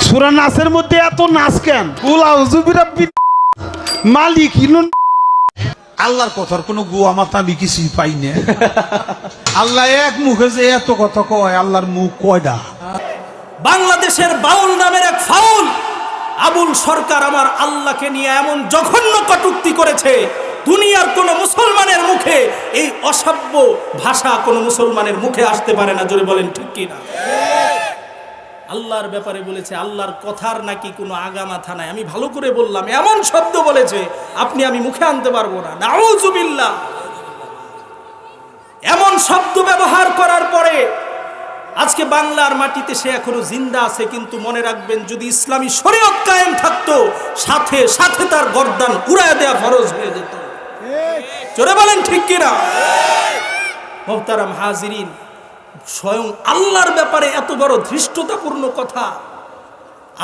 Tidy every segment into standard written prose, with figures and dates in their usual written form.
সূরা নাসের মধ্যে এত নাচ কেন? কুল আউযু বিরাব্বিন মালিক ইনুন। আল্লাহর কথার কোনো গুয়া মাথা আমি কিছুই পাই না। আল্লাহ এক মুখে যে এত কথা কয়, আল্লাহর মুখ কয়টা? বাংলাদেশের বাউল নামের এক ফাউল আবুল সরকার আমার আল্লাহকে নিয়ে এমন জঘন্য কটূক্তি করেছে, দুনিয়ার কোন মুসলমানের মুখে এই অসভ্য ভাষা কোন মুসলমানের মুখে আসতে পারে না। জোরে বলেন ঠিক কি না? আল্লাহর ব্যাপারে বলেছে আল্লাহর কথার নাকি কোনো আগা মাথা নাই। আমি ভালো করে বললাম, এমন শব্দ বলেছে আমি মুখে আনতে পারবো না। নাউযুবিল্লাহ। এমন শব্দ ব্যবহার করার পরে আজকে বাংলার মাটিতে সে এখনো জিন্দা আছে, কিন্তু মনে রাখবেন যদি ইসলামী শরীয়ত কায়েম থাকতো সাথে সাথে তার গর্দান উড়ায় দেয়া ফরজ হয়ে যেত। জোরে বলেন ঠিক কিনা? মুহতারাম হাজিরিন, স্বয়ং আল্লাহর ব্যাপারে এত বড় ধৃষ্টতাপূর্ণ কথা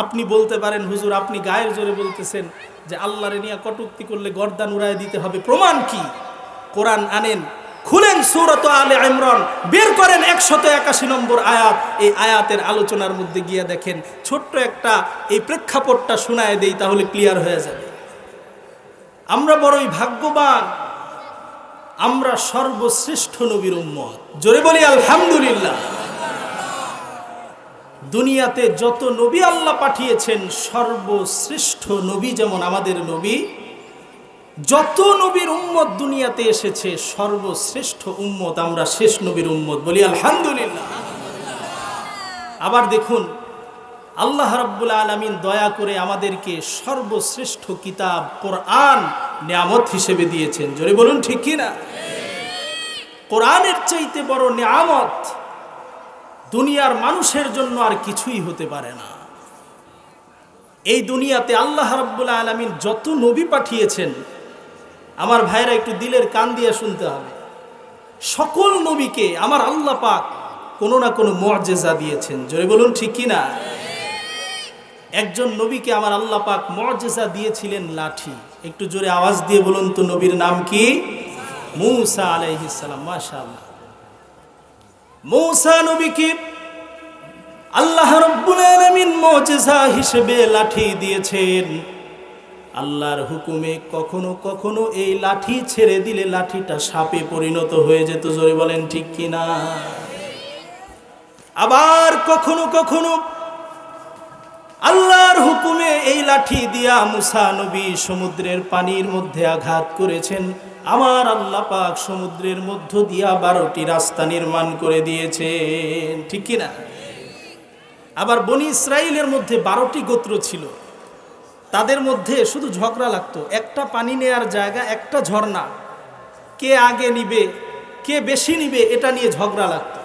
আপনি বলতে পারেন হুজুর আপনি গায়ের জোরে বলতেছেন যে আল্লাহরে নিয়ে কটূক্তি করলে গর্দান উড়ায় দিতে হবে, প্রমাণ কি? কোরআন আনেন, খুলেন সূরাত আলে ইমরান, বের করেন 181 নম্বর আয়াত। এই আয়াতের আলোচনার মধ্যে গিয়ে দেখেন, ছোট্ট একটা এই প্রেক্ষাপটটা শোনায় দেই, তাহলে ক্লিয়ার হয়ে যাবে। আমরা বড়ই ভাগ্যবান, আমরা সর্বশ্রেষ্ঠ নবীর উম্মত। জোরে বলি আলহামদুলিল্লাহ। দুনিয়াতে যত নবী আল্লাহ পাঠিয়েছেন, সর্বশ্রেষ্ঠ নবী যেমন আমাদের নবী, যত নবীর উম্মত দুনিয়াতে এসেছে সর্বশ্রেষ্ঠ উম্মত আমরা শেষ নবীর উম্মত। বলি আলহামদুলিল্লাহ। আবার দেখুন, আল্লাহ রাব্বুল আলামিন দয়া করে আমাদেরকে সর্বশ্রেষ্ঠ কিতাব কোরআন নিয়ামত হিসেবে দিয়েছেন। জোরে বলুন ঠিক কি না? কোরআনের চাইতে বড় নিয়ামত দুনিয়ার মানুষের জন্য আর কিছুই হতে পারে না। এই দুনিয়াতে আল্লাহ রাব্বুল আলামিন যত নবী পাঠিয়েছেন, আমার ভাইরা একটু দিলের কান দিয়ে শুনতে হবে, সকল নবীকে আমার আল্লাহ পাক কোনো না কোনো মুআজিজা দিয়েছেন। জোরে বলুন ঠিক কি না? একজন নবীকে আমার আল্লাহ পাক মুআজিজা দিয়েছিলেন লাঠি। একটু জোরে আওয়াজ দিয়ে বলুন তো, নবীর নাম কি? মূসা আলাইহিস সালাম। মাশাআল্লাহ। মূসা নবীকে আল্লাহ রাব্বুল আলামিন মুআজিজা হিসেবে লাঠি দিয়েছেন। আল্লাহর হুকুমে কখনো কখনো এই লাঠি ছেড়ে দিলে লাঠিটা সাপে পরিণত হয়ে যেত। জোরে বলেন ঠিক কিনা? আবার কখনো কখনো আল্লাহর হুকুমে এই লাঠি দিয়া মুসা নবী সমুদ্রের পানির মধ্যে আঘাত করেছেন। আমার আল্লাহ পাক সমুদ্রের মধ্য দিয়া 12টি রাস্তা নির্মাণ করে দিয়েছেন। ঠিক কিনা? আবার বনি ইসরাইলের মধ্যে 12টি গোত্র ছিল, তাদের মধ্যে শুধু ঝগড়া লাগতো। একটা পানি নেয়ার জায়গা, একটা ঝর্ণা, কে আগে নিবে, কে বেশি নিবে, এটা নিয়ে ঝগড়া লাগতো।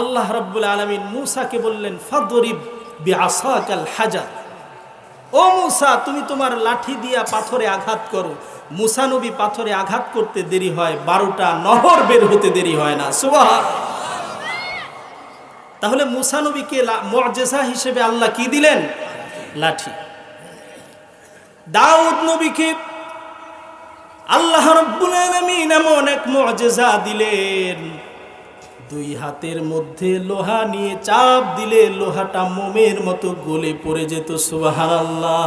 আল্লাহ রাব্বুল আলামিন মূসাকে বললেন, ফাদরিব বিআসাকাল হাজার। ও মূসা, তুমি তোমার লাঠি দিয়া পাথরে আঘাত করো। মূসা নবী পাথরে আঘাত করতে দেরি হয়, 12টা নহর বের হতে দেরি হয় না। সুবহানাল্লাহ। তাহলে মূসা নবীকে মুআজিজা হিসেবে আল্লাহ কি দিলেন? লাঠি। দাউদ নবীকে আল্লাহ রাব্বুল আলামিন এমন এক মুআজিজা দিলেন, 2 হাতের মধ্যে লোহা নিয়ে চাপ দিলে লোহাটা মোমের মতো গলে পড়ে যেত। সুবহানাল্লাহ।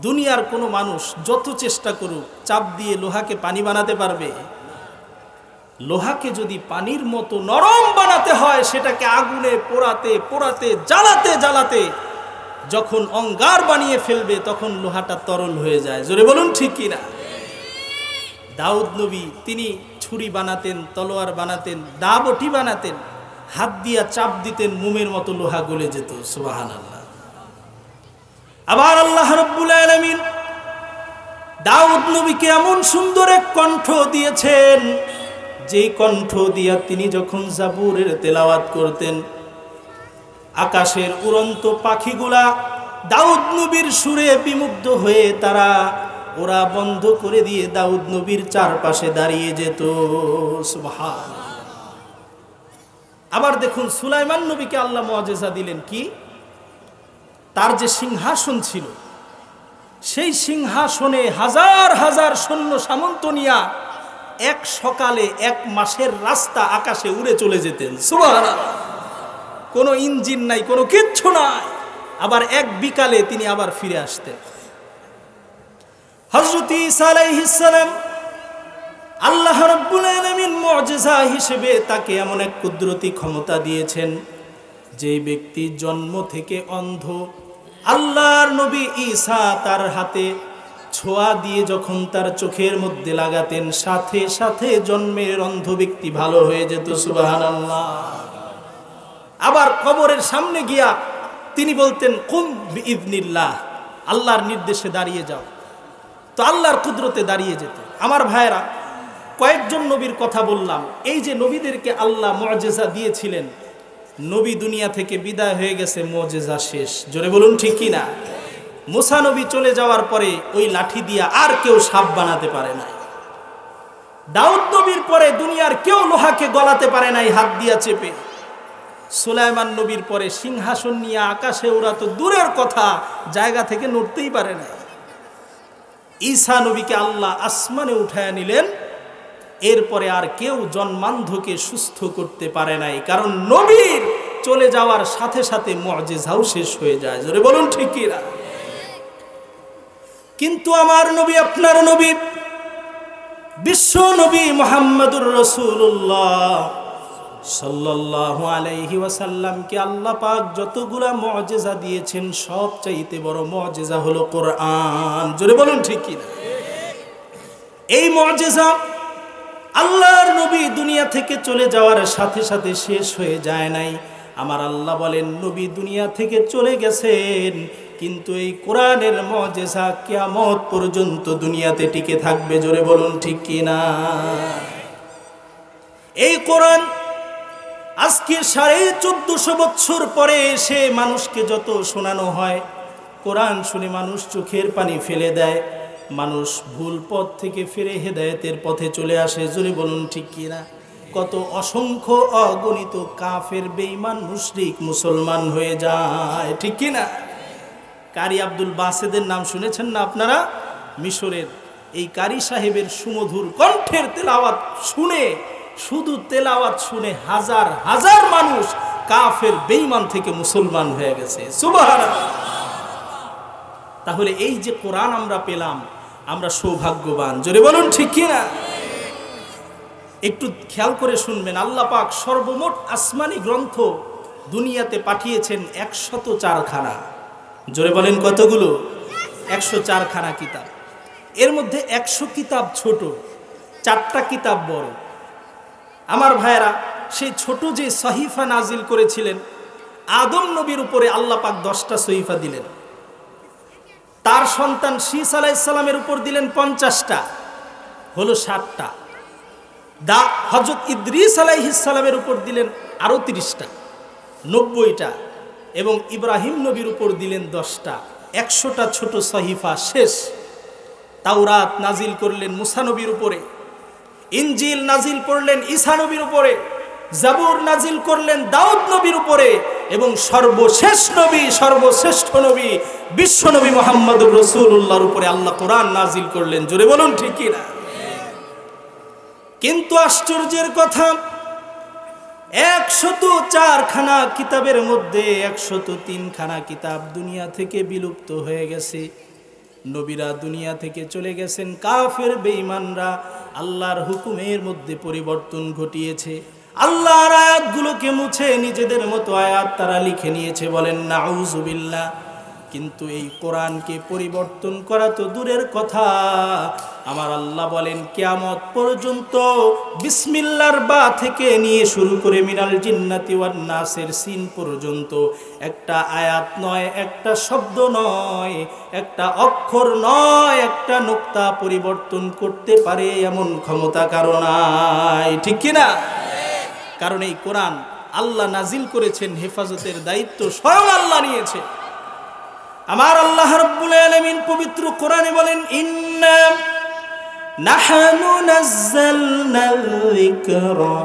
দুনিয়ার কোনো মানুষ যত চেষ্টা করুক চাপ দিয়ে লোহাকে পানি বানাতে পারবে? লোহাকে যদি পানির মতো নরম বানাতে হয়, সেটাকে আগুনে পোড়াতে পোড়াতে জ্বালাতে জ্বালাতে যখন অঙ্গার বানিয়ে ফেলবে, তখন লোহাটা তরল হয়ে যায়। জোরে বলুন ঠিক কিনা? দাউদ নবী তিনি ছুরি বানাতেন, তলোয়ার বানাতেন, দা-বটি বানাতেন, হাত দিয়া চাপ দিতেন, মোমের মতো লোহা গলে যেত। সুবহানাল্লাহ। আবার আল্লাহ রাব্বুল আলামিন দাউদ নবীকে এমন সুন্দর এক কণ্ঠ দিয়েছেন, যেই কণ্ঠ দিয়া তিনি যখন জাবুরের তেলাওয়াত করতেন, আকাশের উড়ন্ত পাখিগুলা দাউদ নবীর সুরে বিমুগ্ধ হয়ে তারা ওরা বন্ধ করে দিয়ে দাউদ নবীর চারপাশে দাঁড়িয়ে যেত। সুবহানাল্লাহ। আবার দেখুন, সুলাইমান নবীকে আল্লাহ মুআজিজা দিলেন কি? তার যে সিংহাসন ছিল, সেই সিংহাসনে হাজার হাজার সৈন্য সামন্ত নিয়া এক সকালে 1 মাসের রাস্তা আকাশে উড়ে চলে যেতেন। সুবহানাল্লাহ। কোনো ইঞ্জিন নাই, কোনো কিচ্ছু নাই। আবার এক বিকালে তিনি আবার ফিরে আসতেন। হযরত ঈসা আলাইহিস সালাম আল্লাহ রাব্বুল আলামিন মুজিজা হিসেবে তাকে এমন এক কুদরতি ক্ষমতা দিয়েছেন, যে ব্যক্তি জন্ম থেকে অন্ধ, আল্লাহর নবী ঈসা তার হাতে ছোঁয়া দিয়ে যখন তার চোখের মধ্যে লাগাতেন, সাথে সাথে জন্মের অন্ধ ব্যক্তি ভালো হয়ে যেত। সুবহানাল্লাহ। আবার কবরের সামনে গিয়া তিনি বলতেন, কুম বিইذনিল্লাহ, আল্লাহর নির্দেশে দাঁড়িয়ে যাও। তো আল্লাহর কুদরতে দাঁড়িয়ে যেত। আমার ভাইয়েরা, কয়েকজন নবীর কথা বললাম। এই যে নবীদেরকে আল্লাহ মুজিজা দিয়েছিলেন, নবী দুনিয়া থেকে বিদায় হয়ে গেছে, মুজিজা শেষ। জোরে বলুন ঠিক কি না? মুসা নবী চলে যাওয়ার পরে ওই লাঠি দিয়া আর কেউ সাপ বানাতে পারে নাই। দাউদ নবীর পরে দুনিয়ার কেউ লোহাকে গলাতে পারে নাই হাত দিয়া চেপে। সুলাইমান নবীর পরে সিংহাসন নিয়ে আকাশে ওরা তো দূরের কথা, জায়গা থেকে নড়তেই পারে না। ঈসা নবীকে আল্লাহ আসমানে উঠায় নিলেন, এরপরে আর কেউ জন্মান্ধকে সুস্থ করতে পারে নাই, কারণ নবীর চলে যাওয়ার সাথে সাথে মুজিজাও শেষ হয়ে যায়। জোরে বলুন ঠিক কি না? কিন্তু আমার নবী, আপনার নবী, বিশ্ব নবী মুহাম্মদুর রাসূলুল্লাহ সাল্লাল্লাহু আলাইহি ওয়াসাল্লামকে আল্লাহ পাক যতগুলা মুজিজা দিয়েছেন, সব চাইতে বড় মুজিজা হলো কোরআন। জোরে বলুন ঠিক কি না? এই মুজিজা আল্লাহর নবী দুনিয়া থেকে চলে যাওয়ার সাথে সাথে শেষ হয়ে যায় নাই। আমার আল্লাহ বলেন, নবী দুনিয়া থেকে চলে গেছেন, কিন্তু এই কোরআনের মুজিজা কিয়ামত পর্যন্ত দুনিয়াতে টিকে থাকবে। জোরে বলুন ঠিক কি না? এই কোরআন আজকে 1450 বছর পরে এসে মানুষকে যত শোনানো হয়, কোরআন শুনে মানুষ চোখের পানি ফেলে দেয়, মানুষ ভুল পথ থেকে ফিরে হেদায়েতের পথে চলে আসে। জোরে বলুন ঠিক কি না? কত অসংখ্য অগণিত কাফের, বেঈমান, মুশরিক মুসলমান হয়ে যায়, ঠিক কি না? কারি আব্দুল বাসেদের নাম শুনেছেন না আপনারা? মিশরের এই কারি সাহেবের সুমধুর কণ্ঠের তেলাওয়াত শুনে, শুধু তেলাওয়াত শুনে হাজার হাজার মানুষ কাফের, বেঈমান থেকে মুসলমান হয়ে গেছে। সুবহানাল্লাহ। তাহলে এই যে কোরআন আমরা পেলাম, আমরা সৌভাগ্যবান। জোরে বলুন ঠিক কি না? একটু খেয়াল করে শুনবেন, আল্লাহ পাক সর্বমোট আসমানি গ্রন্থ দুনিয়াতে পাঠিয়েছেন 104 খানা। জোরে বলেন কতগুলো? 104 খানা কিতাব। এর মধ্যে 100 কিতাব ছোট, 4টা কিতাব বড়। আমার ভাইয়েরা, সেই ছোট যে সহিফা নাজিল করেছিলেন আদম নবীর উপরে, আল্লাহ পাক 10টা সহিফা দিলেন। তার সন্তান শীস আলাইহিস সালামের উপর দিলেন 50টা, হলো 60টা। হযরত ইদ্রিস আলাইহিস সালামের উপর দিলেন আরো 30টা, 90টা। এবং ইব্রাহিম নবীর উপর দিলেন 10টা। 100টা ছোট সহিফা শেষ। তাওরাত নাজিল করলেন মুসা নবীর উপরে, ইনজিল নাজিল করলেন ঈসা নবীর উপরে, জাবুর নাজিল করলেন দাউদ নবীর উপরে, এবং সর্বশেষ নবী, সর্বশ্রেষ্ঠ নবী, বিশ্ব নবী মুহাম্মদুর রাসূলুল্লাহর উপরে আল্লাহ কোরআন নাজিল করলেন। জোরে বলুন ঠিক কি না? কিন্তু আশ্চর্যের কথা, 104 খানা কিতাবের মধ্যে 103 খানা কিতাব দুনিয়া থেকে বিলুপ্ত হয়ে গেছে। নবীরা দুনিয়া থেকে চলে গেছেন, কাফের বেঈমানরা আল্লাহর হুকুমের মধ্যে পরিবর্তন ঘটিয়েছে। আল্লাহর আয়াতগুলোকে মুছে নিজেদের মতো আয়াত তারা লিখে নিয়েছে। বলেন নাউযুবিল্লাহ। কিন্তু এই কোরআনকে পরিবর্তন করা তো দূরের কথা, আমার আল্লাহ বলেন কিয়ামত পর্যন্ত বিসমিল্লাহর বা থেকে নিয়ে শুরু করে মিনাল জিন্নাতি ওয়ান নাসের সিন পর্যন্ত একটা আয়াত নয়, একটা শব্দ নয়, একটা অক্ষর নয়, একটা নুক্তা পরিবর্তন করতে পারে এমন ক্ষমতা কারো নাই, ঠিক কি না? কারণ এই কোরআন আল্লাহ নাজিল করেছেন, হেফাজতের দায়িত্ব স্বয়ং আল্লাহ নিয়েছে। আমার আল্লাহ রাব্বুল আলামিন পবিত্র কোরআনে বলেন, ইন্না নাহনু নাযালনাল যিকরা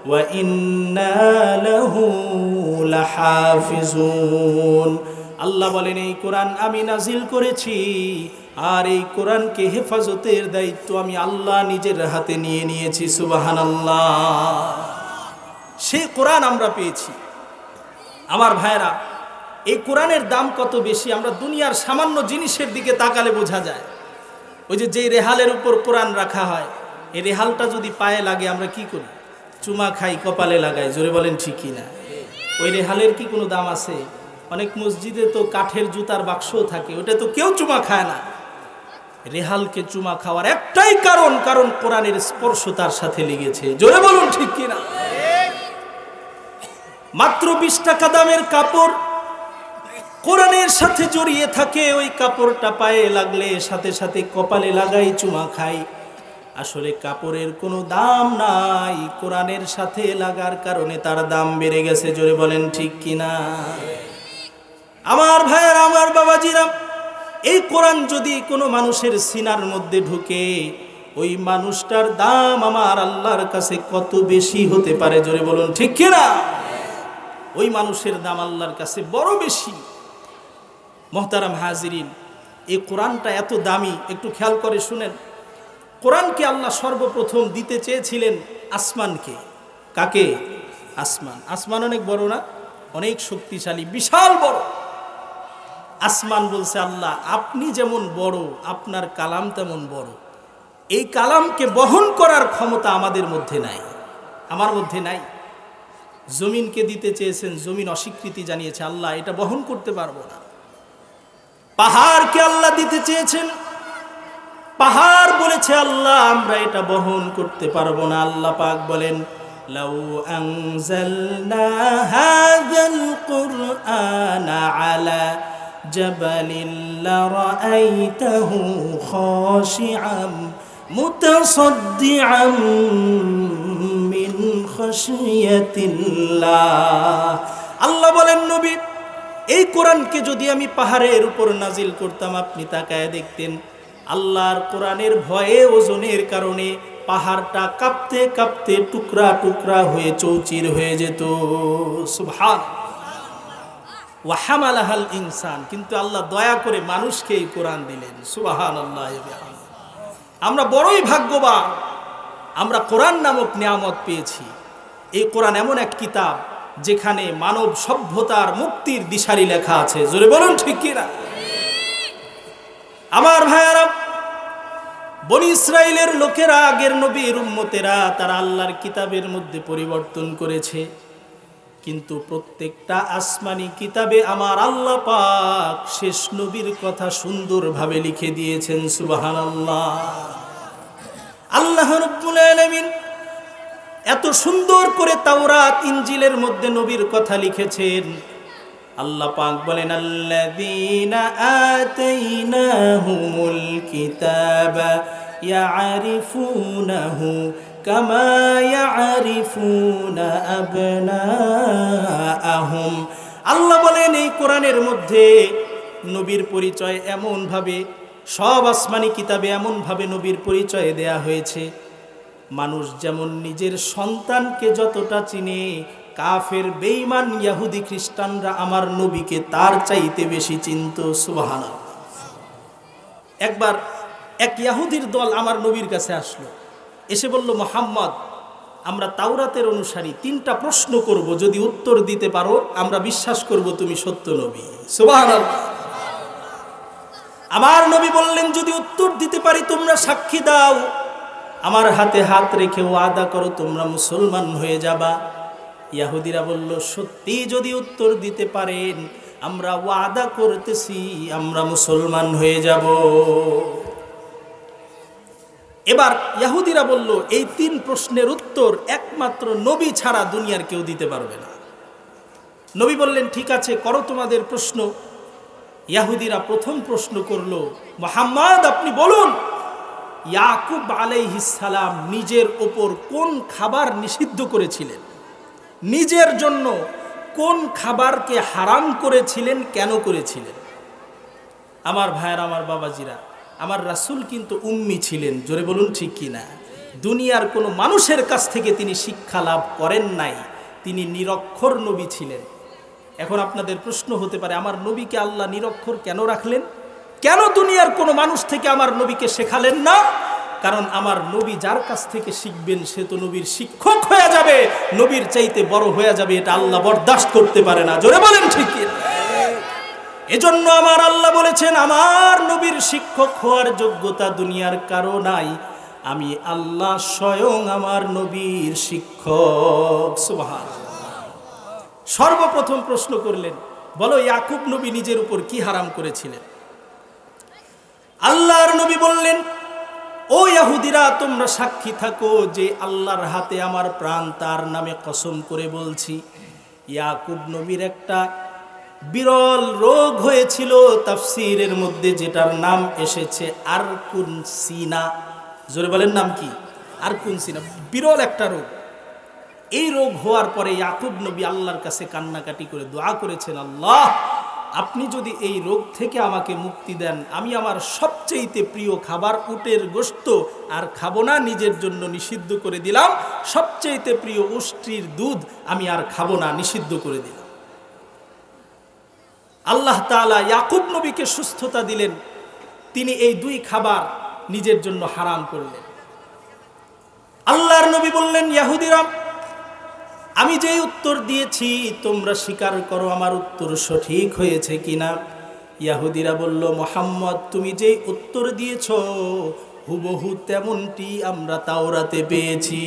ওয়া ইন্না লাহু লাহাফিজুন। আল্লাহ বলেন, এই কোরআন আমি নাজিল করেছি, আর এই কোরআনকে হেফাজতের দায়িত্ব আমি আল্লাহ নিজের হাতে নিয়ে নিয়েছি। সুবহানাল্লাহ। সেই কোরআন আমরা পেয়েছি। আমার ভাইয়েরা, এই কোরআনের দাম কত বেশি আমরা দুনিয়ার সামান্য জিনিসের দিকে তাকালে বোঝা যায়। ওই যে রেহালের উপর কোরআন রাখা হয়, এই রেহালটা যদি পায়ে লাগে আমরা কি করি? চুমা খাই, কপালে লাগাই। জোরে বলেন ঠিক কি না? ওই রেহালের কি কোনো দাম আছে? অনেক মসজিদে তো কাঠের জুতার বাক্সও থাকে, ওটা তো কেউ চুমা খায় না। রেহালকে চুমা খাওয়ার একটাই কারণ, কারণ কোরআনের স্পর্শ তার সাথে লেগেছে। জোরে বলুন ঠিক কি না? মাত্র 20 টাকা দামের কাপড় কোরআনের সাথে জড়িয়ে থাকে, ওই কাপড়টা পায়ে লাগলে সাথে সাথে কপালে লাগাই, চুমা খাই। আসলে কাপড়ের কোনো দাম নাই, কোরআনের সাথে লাগার কারণে তার দাম বেড়ে গেছে। জোরে বলেন ঠিক কিনা? আমার ভাইয়ের, আমার বাবাজিরা, এই কোরআন যদি কোনো মানুষের সিনার মধ্যে ঢুকে, ওই মানুষটার দাম আমার আল্লাহর কাছে কত বেশি হতে পারে। জোরে বলুন ঠিক কিনা? ওই মানুষের দাম আল্লাহর কাছে বড় বেশি। মোহতারাম হাজিরিন, এই কোরআনটা এত দামি, একটু খেয়াল করে শুনেন। কোরআনকে আল্লাহ সর্বপ্রথম দিতে চেয়েছিলেন আসমানকে। কাকে? আসমান। আসমান অনেক বড় না? অনেক শক্তিশালী, বিশাল বড়। আসমান বলছে, আল্লাহ আপনি যেমন বড়, আপনার কালাম তেমন বড়। এই কালামকে বহন করার ক্ষমতা আমাদের মধ্যে নাই, আমার মধ্যে নাই। জমিনকে দিতে চেয়েছেন, জমিন অস্বীকৃতি জানিয়েছে, আল্লাহ এটা বহন করতে পারবো না। পাহাড়কে আল্লাহ দিতে চেয়েছেন, পাহাড় বলেছে, আল্লাহ আমরা এটা বহন করতে পারবো না। আল্লাহ পাক বলেন, লাউ আনজালনা হাযাল কুরআনা আলা জাবালিন লারাআইতাহু খাশিআম মুতাসাদ্দিআম মিন খাশিয়াতিল্লাহ। আল্লাহ বলেন, নবী এই কোরআনকে যদি আমি পাহাড়ের উপর নাজিল করতাম, আপনি তাকায় দেখতেন আল্লাহর কোরআনের ভয়ে, ওজনের কারণে পাহাড়টা কাঁপতে কাঁপতে টুকরা টুকরা হয়ে চৌচির হয়ে যেত। সুবহান। ওয়া হামালাহাল ইনসান, কিন্তু আল্লাহ দয়া করে মানুষকে এই কোরআন দিলেন। সুবহানাল্লাহ। আমরা বড়ই ভাগ্যবান, আমরা কোরআন নামক নিয়ামত পেয়েছি। এই কোরআন এমন এক কিতাব যেখানে মানব সভ্যতার মুক্তির দিশারি লেখা আছে। জোরে বলুন ঠিক কিনা? আমার ভাইয়ারা, বনি ইসরাইলের লোকেরা, আগের নবীর উম্মতেরা, তারা আল্লাহর কিতাবের মধ্যে পরিবর্তন করেছে, কিন্তু প্রত্যেকটা আসমানি কিতাবে আমার আল্লাহ পাক শেষ নবীর কথা সুন্দরভাবে লিখে দিয়েছেন। সুবহানাল্লাহ। আল্লাহ রাব্বুল আলামিন এত সুন্দর করে তাওরাত, ইনজিলের মধ্যে নবীর কথা লিখেছেন। আল্লাহ পাক বলেন, আল্লাযীনা আতাইনাহুমুল কিতাবা ইয়ারিফুনাহু কামা ইয়ারিফুনা আবনাআহুম। আল্লাহ বলেন, এই কোরআনের মধ্যে নবীর পরিচয় এমনভাবে, সব আসমানি কিতাবে এমনভাবে নবীর পরিচয় দেয়া হয়েছে, মানুষ যেমন নিজের সন্তানকে যতটা চিনে, কাফের বেঈমান ইহুদি খ্রিস্টানরা আমার নবীকে তার চাইতে বেশি চিনত। সুবহানাল্লাহ। একবার এক ইহুদির দল আমার নবীর কাছে আসলো, এসে বলল, মুহাম্মদ আমরা তাওরাতের অনুসারী, 3টা প্রশ্ন করব, যদি উত্তর দিতে পারো আমরা বিশ্বাস করব তুমি সত্য নবী। সুবহানাল্লাহ। আমার নবী বললেন, যদি উত্তর দিতে পারি তোমরা সাক্ষী দাও, আমার হাতে হাত রেখে ওয়াদা করো তোমরা মুসলমান হয়ে যাবা। ইহুদিরা বলল, সত্যি যদি উত্তর দিতে পারেন আমরা ওয়াদা করতেছি আমরা মুসলমান হয়ে যাব। এবার ইহুদিরা বলল, এই 3 প্রশ্নের উত্তর একমাত্র নবী ছাড়া দুনিয়ার কেউ দিতে পারবে না। নবী বললেন, ঠিক আছে, করো তোমাদের প্রশ্ন। ইহুদিরা প্রথম প্রশ্ন করলো, মুহাম্মদ আপনি বলুন, ইয়াকুব আলাইহিস সালাম নিজের ওপর কোন খাবার নিষিদ্ধ করেছিলেন? নিজের জন্য কোন খাবারকে হারাম করেছিলেন, কেন করেছিলেন? আমার ভাইয়ের, আমার বাবাজিরা, আমার রাসূল কিন্তু উম্মি ছিলেন। জোরে বলুন ঠিক কি না? দুনিয়ার কোনো মানুষের কাছ থেকে তিনি শিক্ষা লাভ করেন নাই, তিনি নিরক্ষর নবী ছিলেন। এখন আপনাদের প্রশ্ন হতে পারে, আমার নবীকে আল্লাহ নিরক্ষর কেন রাখলেন? কেন দুনিয়ার কোনো মানুষ থেকে আমার নবীকে শেখালেন না? কারণ আমার নবী যার কাছ থেকে শিখবেন সে তো নবীর শিক্ষক হয়ে যাবে, নবীর চাইতে বড় হয়ে যাবে, এটা আল্লাহ বরদাস্ত করতে পারে না। জোরে বলেন ঠিক কি? এজন্য আমার আল্লাহ বলেছেন আমার নবীর শিক্ষক হওয়ার যোগ্যতা দুনিয়ার কারো নাই, আমি আল্লাহ স্বয়ং আমার নবীর শিক্ষক। সুবহানাল্লাহ। সর্বপ্রথম প্রশ্ন করলেন, বলো ইয়াকুব নবী নিজের উপর কি হারাম করেছিলেন? আল্লাহর নবী বললেন, ও ইহুদিরা তোমরা সাক্ষী থাকো যে আল্লাহর হাতে আমার প্রাণ, তার নামে কসম করে বলছি, ইয়াকুব নবীর একটা বিরল রোগ হয়েছিল তাফসীরের মধ্যে, যেটার নাম এসেছে আরকুন সিনা। জোরে বলেন নাম কি? আরকুন সিনা, বিরল একটা রোগ। এই রোগ হওয়ার পরে ইয়াকুব নবী আল্লাহর কাছে কান্নাকাটি করে দোয়া করেছেন, আল্লাহ আপনি যদি এই রোগ থেকে আমাকে মুক্তি দেন, আমি আমার সবচেয়ে প্রিয় খাবার উটের গোশত আর খাবো না, নিজের জন্য নিষিদ্ধ করে দিলাম। সবচেয়ে প্রিয় উষ্ট্রির দুধ আমি আর খাবো না, নিষিদ্ধ করে দিলাম। আল্লাহ তাআলা ইয়াকুব নবীকে সুস্থতা দিলেন, তিনি এই দুই খাবার নিজের জন্য হারাম করলেন। আল্লাহর নবী বললেন, ইহুদিরা আমি যেই উত্তর দিয়েছি তোমরা স্বীকার করো আমার উত্তর সঠিক হয়েছে কিনা। ইহুদিরা বলল, মুহাম্মদ তুমি যেই উত্তর দিয়েছো হুবহু তেমনটি আমরা তাওরাতে পেয়েছি।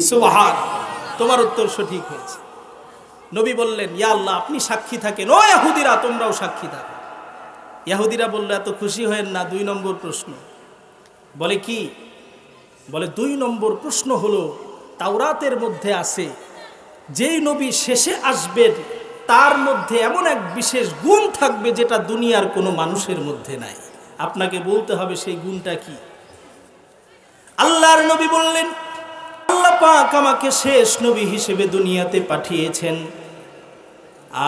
সুবহানাল্লাহ, তোমার উত্তর সঠিক হয়েছে। নবী বললেন, ইয়া আল্লাহ আপনি সাক্ষী থাকেন, ও ইহুদিরা তোমরাও সাক্ষী থাকো। ইহুদিরা বলল, এত খুশি হয়েন না, 2 নম্বর প্রশ্ন। বলে কি? বলে 2 নম্বর প্রশ্ন হলো তাওরাতের মধ্যে আছে যেই নবী শেষে আসবেন তার মধ্যে এমন এক বিশেষ গুণ থাকবে যেটা দুনিয়ার কোনো মানুষের মধ্যে নাই। আপনাকে বলতে হবে সেই গুণটা কি। আল্লাহর নবী বললেন, আল্লাহ পাক আমাকে শেষ নবী হিসেবে দুনিয়াতে পাঠিয়েছেন,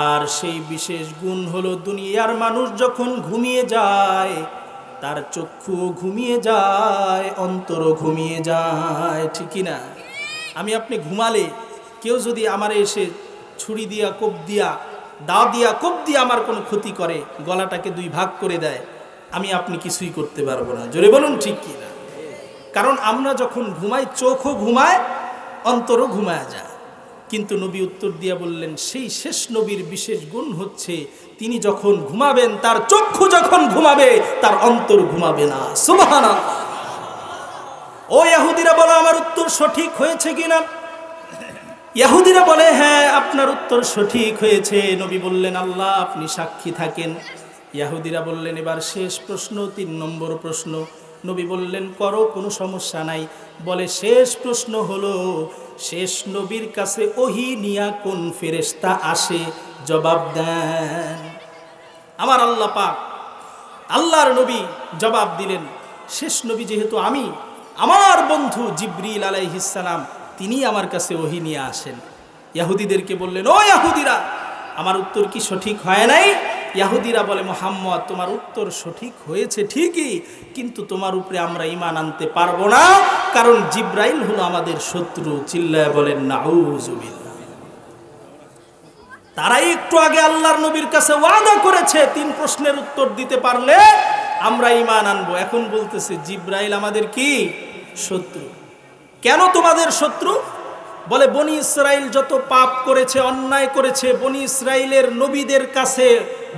আর সেই বিশেষ গুণ হলো দুনিয়ার মানুষ যখন ঘুমিয়ে যায় তার চক্ষু ঘুমিয়ে যায়, অন্তরও ঘুমিয়ে যায়, ঠিক না? আমি আপনি ঘুমালে কেউ যদি আমারে এসে ছুরি দিয়া কোপ দিয়া দা দিয়া কোপ দিয়া আমার কোনো ক্ষতি করে, গলাটাকে 2 ভাগ করে দেয়, আমি আপনি কিছুই করতে পারবো না। জোরে বলুন ঠিক কি না? কারণ আমরা যখন ঘুমাই চোখও ঘুমায়, অন্তরও ঘুমায় যায়। কিন্তু নবী উত্তর দিয়া বললেন, সেই শেষ নবীর বিশেষ গুণ হচ্ছে তিনি যখন ঘুমাবেন, তার চক্ষু যখন ঘুমাবে তার অন্তর ঘুমাবে না। সুবহানাল্লাহ। ও ইহুদিরা বলো আমার উত্তর সঠিক হয়েছে কিনা? ইহুদিরা বলে, হ্যাঁ আপনার উত্তর সঠিক হয়েছে। নবী বললেন, আল্লাহ আপনি সাক্ষী থাকেন। ইহুদিরা বললেন, এবার শেষ প্রশ্ন, 3 নম্বর প্রশ্ন। নবী বললেন, করো, কোনো সমস্যা নাই। বলে, শেষ প্রশ্ন হলো শেষ নবীর কাছে ওহী নিয়া কোন ফেরেশতা আসে, জবাব দেন। আমার আল্লাহ পাক আল্লাহর নবী জবাব দিলেন, শেষ নবী যেহেতু আমি, আমার বন্ধু জিবরিল আলাইহিস সালাম তিনি আমার কাছে ওহী নিয়ে আসেন। ইহুদিদেরকে বললেন, ও ইহুদিরা আমার উত্তর কি সঠিক হয় নাই? ইহুদিরা বলে, মুহাম্মদ তোমার উত্তর সঠিক হয়েছে ঠিকই, কিন্তু তোমার উপরে আমরা ঈমান আনতে পারবো না, কারণ জিবরাইল হলো আমাদের শত্রু। চিল্লায় বলেন নাউজুবিল্লাহ। তারাই একটু আগে আল্লাহর নবীর কাছে ওয়াদা করেছে 3 প্রশ্নের উত্তর দিতে পারলে আমরা ঈমান আনবো, এখন বলতেছে জিবরাইল আমাদের কি শত্রু। কেন তোমাদের শত্রু? বলে, বনি ইসরাইল যত পাপ করেছে, অন্যায় করেছে, বনি ইসরাইলের নবীদের কাছে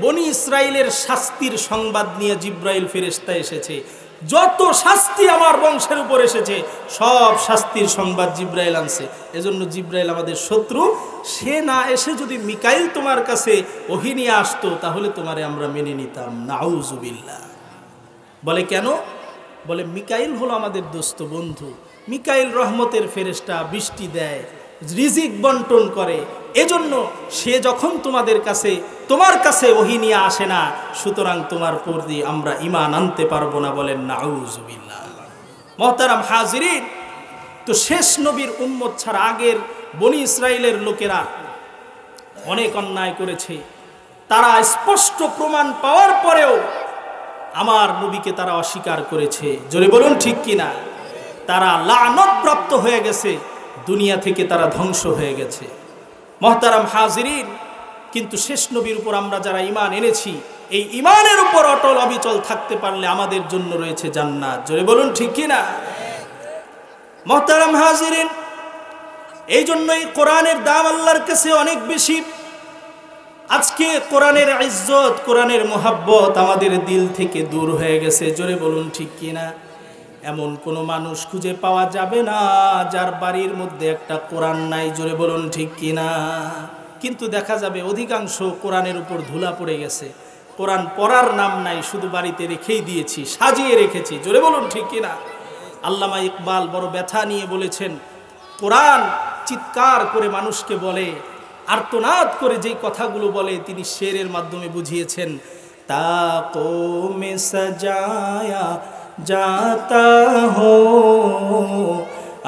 বনি ইসরাইলের শাস্তির সংবাদ নিয়ে জিবরাইল ফেরেশতা এসেছে। যত শাস্তি আমার বংশের উপর এসেছে সব শাস্তির সংবাদ জিবরাইল আনছে। এজন্য জিবরাইল আমাদের শত্রু। সে না এসে যদি মিকাইল তোমার কাছে ওহী নিয়ে আসতো তাহলে তোমারে আমরা মেনে নিতাম। নাউজুবিল্লাহ। বলে, কেন? বলে, মিকাইল হলো আমাদের দোস্ত বন্ধু। মিকাইল রহমতের ফেরেশতা, বৃষ্টি দেয়, রিজিক বন্টন করে, এজন্য সে যখন তোমার কাছে ওহী নিয়ে আসে না, সুতরাং তোমার প্রতি আমরা ঈমান আনতে পারবো না। বলেন নাউজুবিল্লাহ। মুহতারাম হাজিরিন, তো শেষ নবীর উম্মত ছাড়া আগের বনি ইসরাইলের লোকেরা অনেক অন্যায় করেছে। তারা স্পষ্ট প্রমাণ পাওয়ার পরেও আমার নবীকে তারা অস্বীকার করেছে। জোরে বলুন ঠিক কিনা? তারা লানত প্রাপ্ত হয়ে গেছে, দুনিয়া থেকে তারা ধ্বংস হয়ে গেছে। মুহতারাম হাজিরিন, কিন্তু শেষ নবীর উপর আমরা যারা ঈমান এনেছি, এই ঈমানের উপর অটল অবিচল থাকতে পারলে আমাদের জন্য রয়েছে জান্নাত। জোরে বলুন ঠিক কি না? মুহতারাম হাজিরিন, এই জন্যই কোরআনের দাম আল্লাহর কাছে অনেক বেশি। আজকে কোরআনের ইজ্জত, কোরআনের মোহাব্বত আমাদের দিল থেকে দূর হয়ে গেছে। জোরে বলুন ঠিক কি না? এমন কোনো মানুষ খুঁজে পাওয়া যাবে না যার বাড়ির মধ্যে একটা কোরআন নাই। জোরে বলুন ঠিক কি না? কিন্তু দেখা যাবে অধিকাংশ কোরআনের উপর ধুলা পড়ে গেছে, কোরআন পড়ার নাম নাই, শুধু বাড়িতে রেখেই দিয়েছি, সাজিয়ে রেখেছি। জোরে বলুন ঠিক কি না? আল্লামা ইকবাল বড় ব্যথা নিয়ে বলেছেন, কোরআন চিৎকার করে মানুষকে বলে, আর্তনাদ করে যেই কথাগুলো বলে তিনি শেরের মাধ্যমে বুঝিয়েছেন। তাকো মে সাজায়া जाता हो,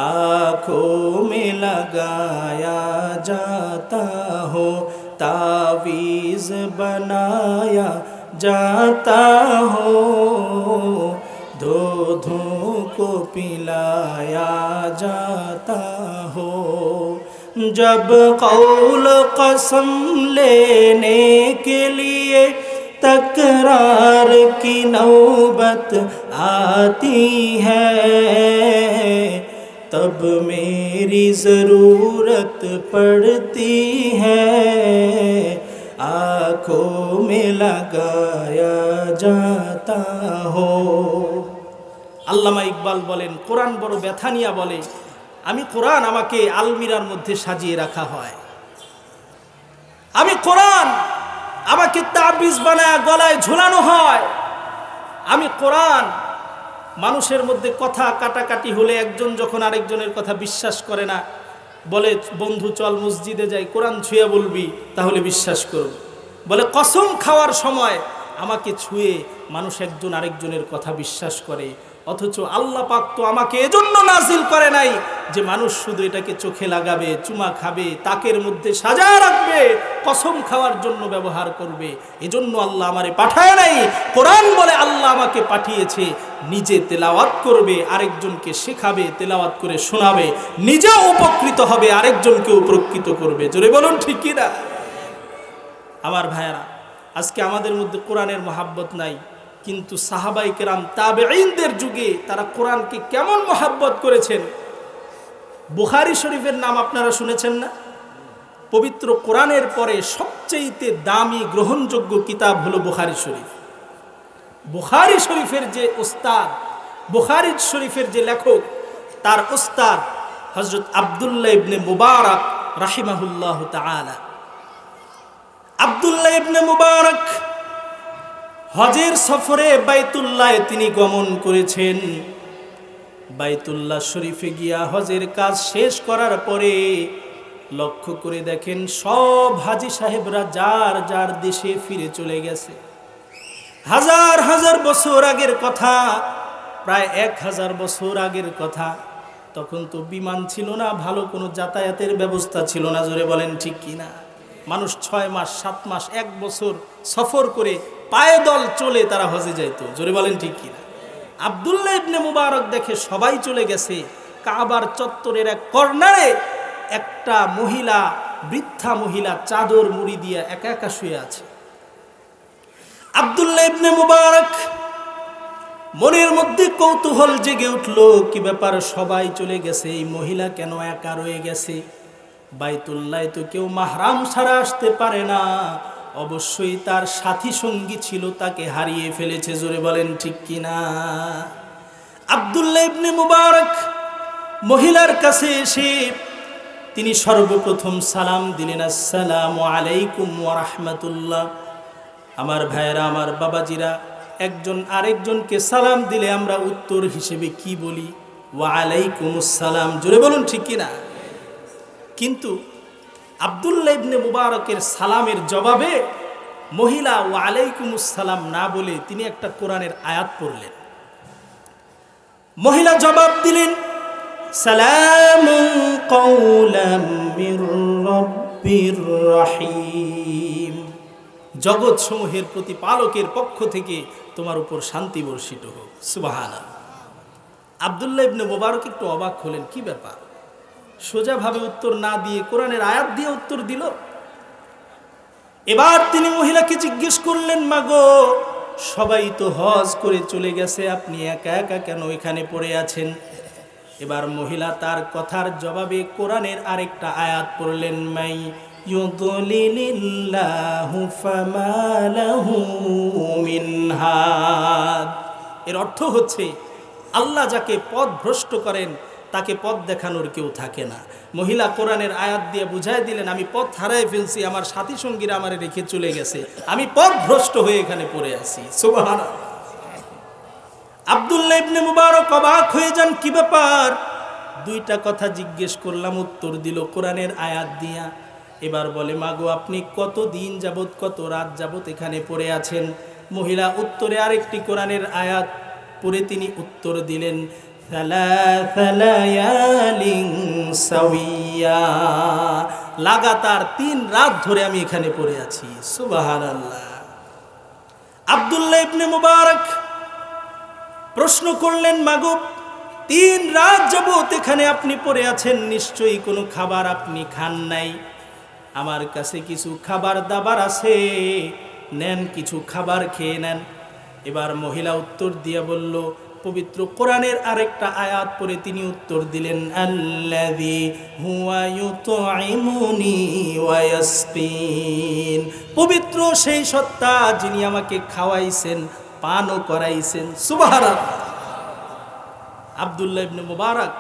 आँखों में लगाया जाता हो, तावीज़ बनाया जाता हो, धो धो को पिलाया जाता हो। जब कौल कसम लेने के लिए तकरार की नौबत आती है, तब मेरी ज़रूरत पड़ती है, आँखों में लगाया जाता हो। আল্লামা ইকবাল বলেন, কোরআন বড় ব্যথা নিয়া বলে, আমি কোরআন আমাকে আলমিরার মধ্যে সাজিয়ে রাখা হয়, আমি কোরআন আমাকে তাবিজ বানায় গলায় ঝুলানো হয়, আমি কোরআন মানুষের মধ্যে কথা কাটাকাটি হলে একজন যখন আরেকজনের কথা বিশ্বাস করে না, বলে বন্ধু চল মসজিদে যাই, কোরআন ছুঁয়ে বলবি তাহলে বিশ্বাস করব। বলে কসম খাওয়ার সময় আমাকে ছুঁয়ে মানুষ একজন আরেকজনের কথা বিশ্বাস করে। অথচ আল্লাহ পাক তো আমাকে এজন্য নাজিল করে নাই যে মানুষ শুধু এটাকে চোখে লাগাবে, চুমা খাবে, তাকের মধ্যে সাজায় রাখবে, কসম খাওয়ার জন্য ব্যবহার করবে। এজন্য আল্লাহ আমারে পাঠায় নাই। কোরআন বলে আল্লাহ আমাকে পাঠিয়েছে, নিজে তেলাওয়াত করবে, আরেকজনকে শেখাবে, তেলাওয়াত করে শোনাবে, নিজেও উপকৃত হবে, আরেকজনকে উপকৃত করবে। জোরে বলুন ঠিক কি না? আমার ভাইয়েরা, আজকে আমাদের মধ্যে কোরআনের মহাব্বত নাই, কিন্তু সাহাবায়ে কেরাম তাবেঈনদের যুগে তারা কোরআনকে কেমন মহাব্বত করেছেন। বুখারী শরীফের নাম আপনারা শুনেছেন না? পবিত্র কোরআনের পরে সবচেয়ে দামি গ্রহণযোগ্য কিতাব হলো বুখারী শরীফ। বুখারী শরীফের যে উস্তাদ, বুখারী শরীফের যে লেখক, তার উস্তাদ হযরত আব্দুল্লাহ ইবনে মুবারক রাহিমাহুল্লাহ তাআলা। আব্দুল্লাহ ইবনে মুবারক হজের সফরে বাইতুল্লাহে তিনি গমন করেছেন। বাইতুল্লাহ শরীফে গিয়া হজের কাজ শেষ করার পরে লক্ষ্য করে দেখেন সব হাজী সাহেবরা যার যার দেশে ফিরে চলে গেছে। হাজার হাজার বছর আগের কথা, প্রায় 1000 বছর আগের কথা। তখন তো বিমান ছিল না, ভালো কোনো যাতায়াতের ব্যবস্থা ছিল না। জোরে বলেন ঠিক কিনা? মানুষ 6 মাস 7 মাস 1 বছর সফর করে পায়দল চলে তারা হজে যাইতো। জোরে বলেন ঠিক কিনা? আব্দুল্লাহ ইবনে মুবারক দেখে সবাই চলে গেছে, কাবার চত্বরের এক কর্নারে একটা মহিলা, বৃদ্ধা মহিলা চাদর মুড়ি দিয়ে একা একা শুয়ে আছে। আব্দুল্লাহ ইবনে মুবারক মনের মধ্যে কৌতূহল জেগে উঠল, কি ব্যাপার, সবাই চলে গেছে, এই মহিলা কেন একা রয়ে গেছে? বাইতুল্লাহে তো কেউ মাহরাম ছাড়া আসতে পারে না, অবশ্যই তার সাথী সঙ্গী ছিল, তাকে হারিয়ে ফেলেছে। জোরে বলেন ঠিক কিনা? আব্দুল্লাহ ইবনে মুবারক মহিলার কাছে এসে তিনি সর্বপ্রথম সালাম দিলেন, আসসালামু আলাইকুম ওয়া রাহমাতুল্লাহ। আমার ভাইয়েরা, আমার বাবাজিরা, একজন আরেকজনকে সালাম দিলে আমরা উত্তর হিসেবে কি বলি? ওয়া আলাইকুমুস সালাম। জোরে বলুন ঠিক কিনা? কিন্তু আব্দুল্লাহ ইবনে মুবারকের সালামের জবাবে মহিলা ওয়া আলাইকুমুস সালাম না বলে তিনি একটা কোরআনের আয়াত পড়লেন। মহিলা জবাব দিলেন, সালামুন কাওলাম মির রাব্বির রহিম। জগৎ সমূহের প্রতিপালকের পক্ষ থেকে তোমার উপর শান্তি বর্ষিত হোক। সুবহানাল্লাহ। আব্দুল্লাহ ইবনে মুবারক একটু অবাক হলেন, কি ব্যাপার, সোজাভাবে উত্তর না দিয়ে কোরআনের আয়াত দিয়ে উত্তর দিল। এবার তিনি মহিলাকে জিজ্ঞেস করলেন, মাগো সবাই তো হজ করে চলে গেছে, আপনি একা একা কেন এখানে পড়ে আছেন? এবার মহিলা তার কথার জবাবে কোরআনের আরেকটা আয়াত পড়লেন, মাই ইউদলিলিল্লাহু ফামা লাহু মিন হাদ। এর অর্থ হচ্ছে আল্লাহ যাকে পথ ভ্রষ্ট করেন তাকে পথ দেখানোর কেউ থাকে না। মহিলা কোরআনের আয়াত দিয়ে বুঝাই দিলেন, আমি পথ হারায় ফেলছি, আমার সাথী সঙ্গীরা আমারে রেখে চলে গেছে, আমি পথ ভ্রষ্ট হয়ে এখানে পড়ে আছি। সুবহানাল্লাহ। আব্দুল্লাহ ইবনে মুবারক অবাক হয়ে যান, কি ব্যাপার? দুইটা কথা জিজ্ঞেস করলাম, উত্তর দিল কোরআনের আয়াত দিয়া। এবার বলে, মাগো আপনি কত দিন যাবত, কত রাত যাবত এখানে পড়ে আছেন? মহিলা উত্তরে আরেকটি কোরআনের আয়াত পড়ে তিনি উত্তর দিলেন, লাগাতার 3 রাত ধরে আমি এখানে পড়ে আছি। সুবহানাল্লাহ। আব্দুল্লাহ ইবনে মুবারক প্রশ্ন করলেন, মাগো 3 রাত যাবত এখানে আপনি পড়ে আছেন, নিশ্চয়ই কোনো খাবার আপনি খান নাই। আমার কাছে কিছু খাবার দাবার আছে, নেন, কিছু খাবার খেয়ে নেন। এবার মহিলা উত্তর দিয়ে বলল, পবিত্র কোরআনের আরেকটা আয়াত পড়ে তিনি উত্তর দিলেন, আল্লাযী হুয়া ইউতঈমুনি ওয়া ইয়াসকিন। পবিত্র সেই সত্তা যিনি আমাকে খাওয়াইছেন, পানও করাইছেন। সুবহানাল্লাহ। আব্দুল্লাহ ইবনে মুবারক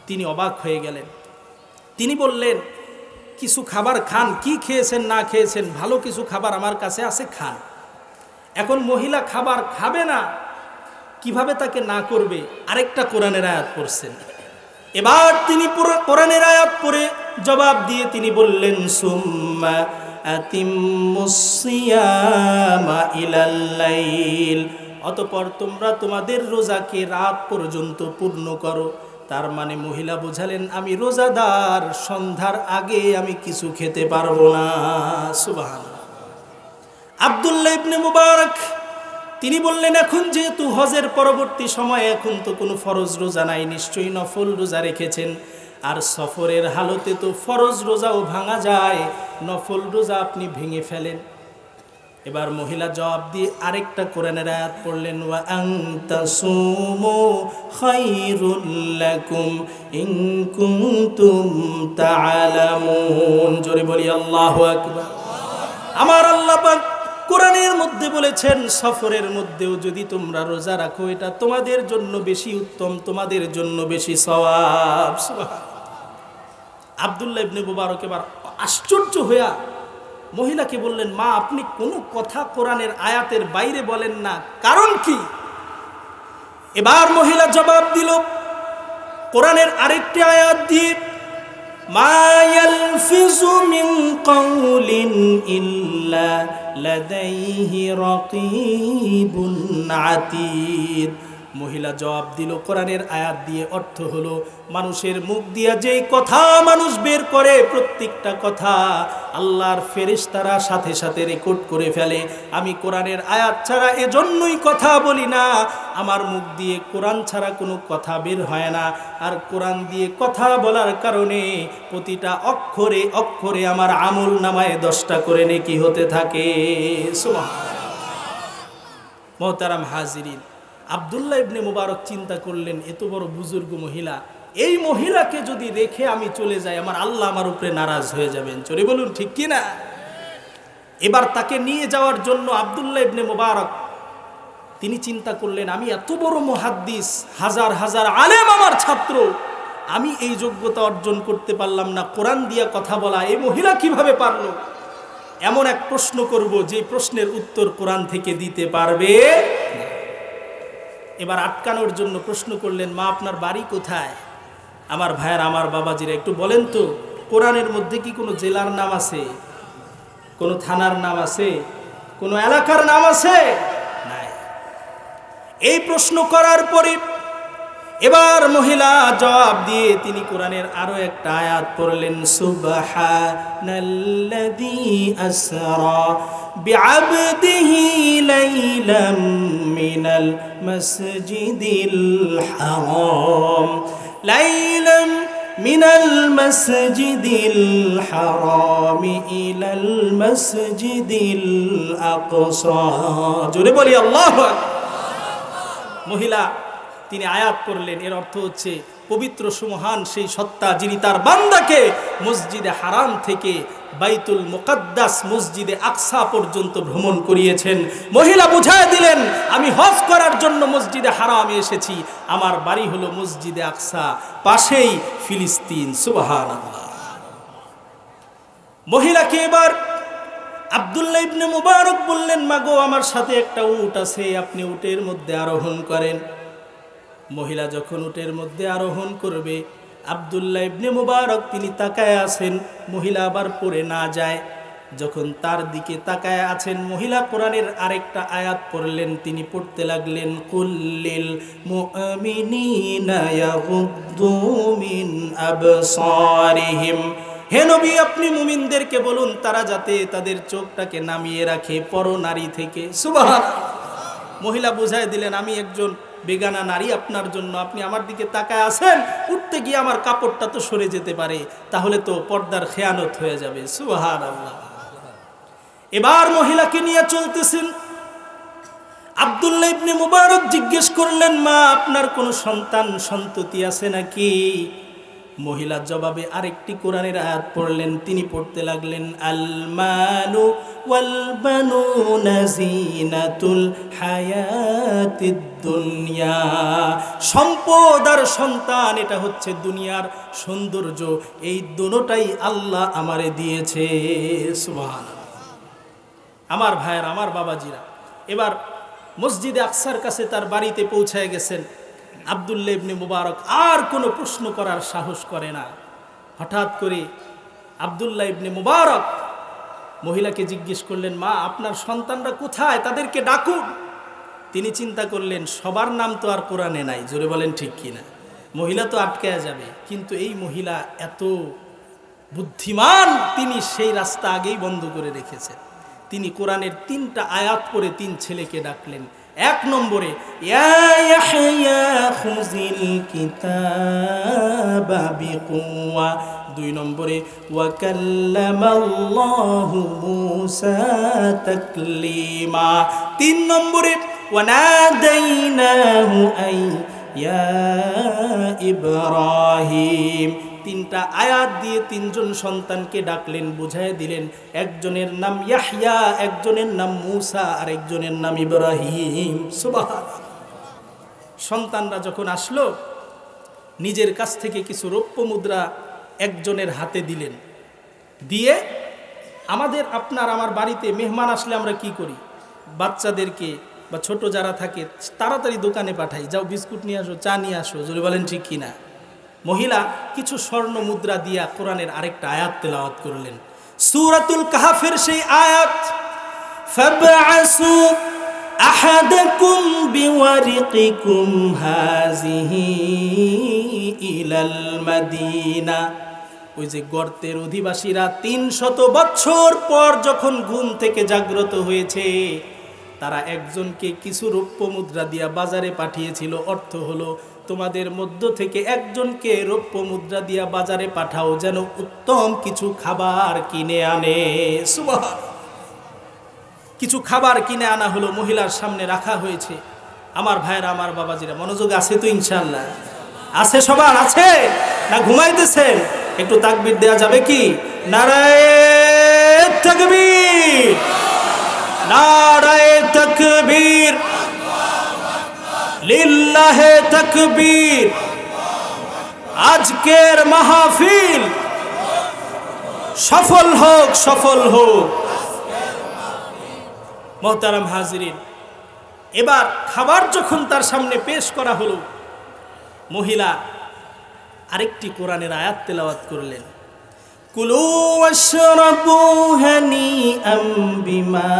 তিনি অবাক হয়ে গেলেন। তিনি বললেন, কিছু খাবার খান, কি খেয়েছেন না খেয়েছেন, ভালো কিছু খাবার আমার কাছে আছে, খান। এখন মহিলা খাবার খাবে না, কিভাবে তাকে না করবে? আরেকটা কোরআনের আয়াত পড়ছেন। এবার তিনি কোরআনের আয়াত পড়ে জবাব দিয়ে তিনি বললেন, সুম্মা আতিম্মুস সিয়ামা ইলাল লাইল। অতঃপর তোমরা তোমাদের রোজাকে রাত পর্যন্ত পূর্ণ করো। তার মানে মহিলা বোঝালেন, আমি রোজাদার, সন্ধ্যার আগে আমি কিছু খেতে পারবো না। সুবহানাল্লাহ। আব্দুল্লাহ ইবনে মুবারক তিনি বললেন, এখন যেহেতু হজের পরবর্তী সময়, এখন তো কোনো ফরজ রোজা নাই, নিশ্চয়ই নফল রোজা রেখেছেন। আর সফরের হালতে তো ফরজ রোজাও ভাঙা যায়, নফল রোজা আপনি ভেঙে ফেলেন। এবার মহিলা জবাব দিয়ে আরেকটা কোরআনের আয়াত পড়লেন, ওয়া আনতাসুমু খায়রুল লাকুম ইন কুনতুম তা'লামুন। জোরে বলি আল্লাহু আকবার। আমার আল্লাহ পাক কোরআনের মধ্যে বলেছেন, সফরের মধ্যেও যদি তোমরা রোজা রাখো, এটা তোমাদের জন্য বেশি উত্তম, তোমাদের জন্য বেশি সওয়াব। আব্দুল্লাহ ইবনে মুবারক এবার আশ্চর্য হইয়া মহিলাকে বললেন, মা আপনি কোনো কথা কোরআনের আয়াতের বাইরে বলেন না, কারণ কি? এবার মহিলা জবাব দিল কোরআনের আরেকটি আয়াত দিয়ে, মা ইয়ালফিযু মিন কাওলিন ইল্লা লাদাইহি রাকীবুন আতীদ। মহিলা জবাব দিল কোরআনের আয়াত দিয়ে, অর্থ হলো মানুষের মুখ দিয়ে যেই কথা মানুষ বের করে, প্রত্যেকটা কথা আল্লাহর ফেরেশতারা সাথে সাথে রেকর্ড করে ফেলে। আমি কোরআনের আয়াত ছাড়া এজন্যই কথা বলি না, আমার মুখ দিয়ে কোরআন ছাড়া কোনো কথা বের হয় না। আর কোরআন দিয়ে কথা বলার কারণে প্রতিটা অক্ষরে অক্ষরে আমার আমল নামায় 10টা করে নেকি হতে থাকে। সুবহানাল্লাহ। মুহতারাম হাজিরিন, আব্দুল্লাহ ইবনে মুবারক চিন্তা করলেন, এত বড় বুজুর্গ মহিলা, এই মহিলাকে যদি রেখে আমি চলে যাই, আমার আল্লাহ আমার উপরে নারাজ হয়ে যাবেন। চলে বলুন, ঠিক কি না? এবার তাকে নিয়ে যাওয়ার জন্য আব্দুল্লাহ ইবনে মুবারক তিনি চিন্তা করলেন, আমি এত বড় মুহাদ্দিস, হাজার হাজার আলেম আমার ছাত্র, আমি এই যোগ্যতা অর্জন করতে পারলাম না, কোরআন দিয়ে কথা বলা এই মহিলা কিভাবে পারলো? এমন এক প্রশ্ন করব যে প্রশ্নের উত্তর কোরআন থেকে দিতে পারবে। এবার আটকানোর জন্য প্রশ্ন করলেন, মা আপনার বাড়ি কোথায়? আমার ভাইয়ের, আমার বাবাজিরা একটু বলেন তো, কোরআনের মধ্যে কি কোনো জেলার নাম আছে, কোনো থানার নাম আছে, কোনো এলাকার নাম আছে? নাই। এই প্রশ্ন করার পরে এবার মহিলা জবাব দিয়ে তিনি কোরআনের আরো একটা আয়াত পড়লেন, সুবহানাল্লাযী আসরা বিআবদিহি লাইলাম মিনাল মাসজিদিল হারাম লাইলাম মিনাল মাসজিদিল হারাম ইলাল মাসজিদিল আকসা। জোরে বলি আল্লাহু আকবার। মহিলা তিনি আয়াত পড়লেন, এর অর্থ হচ্ছে পবিত্র সুমহান সেই সত্তা যিনি তার বান্দাকে মসজিদে হারাম থেকে বাইতুল মুকাদ্দাস মসজিদে আকসা পর্যন্ত ভ্রমণ করিয়েছেন। মহিলা বুঝায় দিলেন, আমি হজ করার জন্য মসজিদে হারামে এসেছি, আমার বাড়ি হলো মসজিদে আকসা, পাশেই ফিলিস্তিন। সুবহানাল্লাহ। মহিলাকে এবার আব্দুল্লাহ ইবনে মুবারক বললেন, মাগো আমার সাথে একটা উট আছে, আপনি উটের মধ্যে আরোহণ করেন। মহিলা যখন উটের মধ্যে আরোহণ করবে, আব্দুল্লাহ ইবনে মুবারক তিনি তাকায় আছেন, মহিলা আবার পড়ে না যায়। যখন তার দিকে তাকায় আছেন, মহিলা কোরআনের আরেকটা আয়াত পড়লেন, তিনি পড়তে লাগলেন, কুল্লিল মুমিনিনা ইয়াগুদ্দু মিন আবসারিহিম। হে নবী, আপনি মুমিনদেরকে বলুন তারা যাতে তাদের চোখটাকে নামিয়ে রাখে পরনারী থেকে। সুবহানাল্লাহ। মহিলা বুঝায় দিলেন, আমি একজন বেগানা নারী আপনার জন্য, আপনি আমার দিকে তাকায় আছেন, উঠতে গিয়ে আমার কাপড়টা তো সরে যেতে পারে, তাহলে তো পর্দার খেয়ানত হয়ে যাবে। সুবহানাল্লাহ। এবার মহিলাকে নিয়ে চলতেছেন। আব্দুল্লাহ ইবনে মুবারক জিজ্ঞেস করলেন, মা আপনার কোনো সন্তান সন্ততি আছে নাকি? মহিলা জবাবে আরেকটি কোরআনের আয়াত পড়লেন, তিনি পড়তে লাগলেন, আল মালু ওয়াল বানুনা জিনাতুল হায়াতিদ দুনিয়া। সম্পদ আর সন্তান এটা হচ্ছে দুনিয়ার সৌন্দর্য, এই দুটোটাই আল্লাহ আমারে দিয়েছে। সুবহানাল্লাহ। আমার ভাইয়ের, আমার বাবাজিরা, এবার মসজিদে আকসার কাছে তার বাড়িতে পৌঁছায় গেছেন। আব্দুল্লাহ ইবনে মুবারক আর কোনো প্রশ্ন করার সাহস করে না। হঠাৎ করে আব্দুল্লাহ ইবনে মুবারক মহিলাকে জিজ্ঞেস করলেন, মা আপনার সন্তানরা কোথায়, তাদেরকে ডাকুন। তিনি চিন্তা করলেন, সবার নাম তো আর কোরআনে নাই, জোরে বলেন ঠিক কিনা, মহিলা তো আটকায়া যাবে। কিন্তু এই মহিলা এত বুদ্ধিমান, তিনি সেই রাস্তা আগেই বন্ধ করে রেখেছেন। তিনি কোরআনের 3টা আয়াত পড়ে 3 ছেলেকে ডাকলেন। 1 নম্বরে, ইয়া ইয়াহইয়া খুযিল কিতাবা বিকুওয়া। 2 নম্বরে, ওয়া কাল্লামাল্লাহু মূসা তাকলিমা। 3 নম্বরে, ওয়া নাদাইনাহু আই ইয়া ইব্রাহিম। 3টা আয়াত দিয়ে 3জন সন্তানকে ডাকলেন, বুঝায় দিলেন, একজনের নাম ইয়াহইয়া, একজনের নাম মূসা, আর একজনের নাম ইব্রাহিম। সুবহানাল্লাহ। সন্তানরা যখন আসলো, নিজের কাছ থেকে কিছু রৌপ্য মুদ্রা একজনের হাতে দিলেন, দিয়ে আমাদের আপনার আমার বাড়িতে মেহমান আসলে আমরা কি করি, বাচ্চাদেরকে বা ছোট যারা থাকে তাড়াতাড়ি দোকানে পাঠাই, যাও বিস্কুট নিয়ে আসো, চা নিয়ে আসো, যদি বলেন ঠিক কিনা। মহিলা কিছু স্বর্ণ মুদ্রা দিয়া কোরআনের আরেকটা আয়াত তেলাওয়াত করলেন, সূরাতুল কাহফের সেই আয়াত, ফাবআসু আহাদাকুম বিওয়ারিকিকুম হাযিহি ইলাল মাদিনা। ওই যে গর্তের অধিবাসীরা 300 বছর পর যখন ঘুম থেকে জাগ্রত হয়েছে, তারা একজনকে কিছু রৌপ্য মুদ্রা দিয়া বাজারে পাঠিয়েছিল। অর্থ হলো, তোমাদের মধ্য থেকে একজনকে রৌপ্য মুদ্রা দিয়া বাজারে পাঠাও, যেন উত্তম কিছু খাবার কিনে আনে। সুবহানাল্লাহ। কিছু খাবার কিনে আনা হলো, মহিলার সামনে রাখা হয়েছে। আমার ভাইরা, আমার বাবাজিরা, মনোযোগ আছে তো ইনশাআল্লাহ? আছে সবার? আছে না ঘুমাইতেছেন? একটু তাকবীর দেয়া যাবে কি? নারায়ে তাকবীর, নারায়ে তাকবীর, লিল্লাহে তাকবীর। আজকের মাহফিল সফল হোক, সফল হোক। মোহতারাম হাজিরিন, এবার খাবার যখন তার সামনে পেশ করা হলো, মহিলা আরেকটি কোরআনের আয়াত তেলাওয়াত করলেন, কুলু ওয়াশরাবু হানিআম বিমা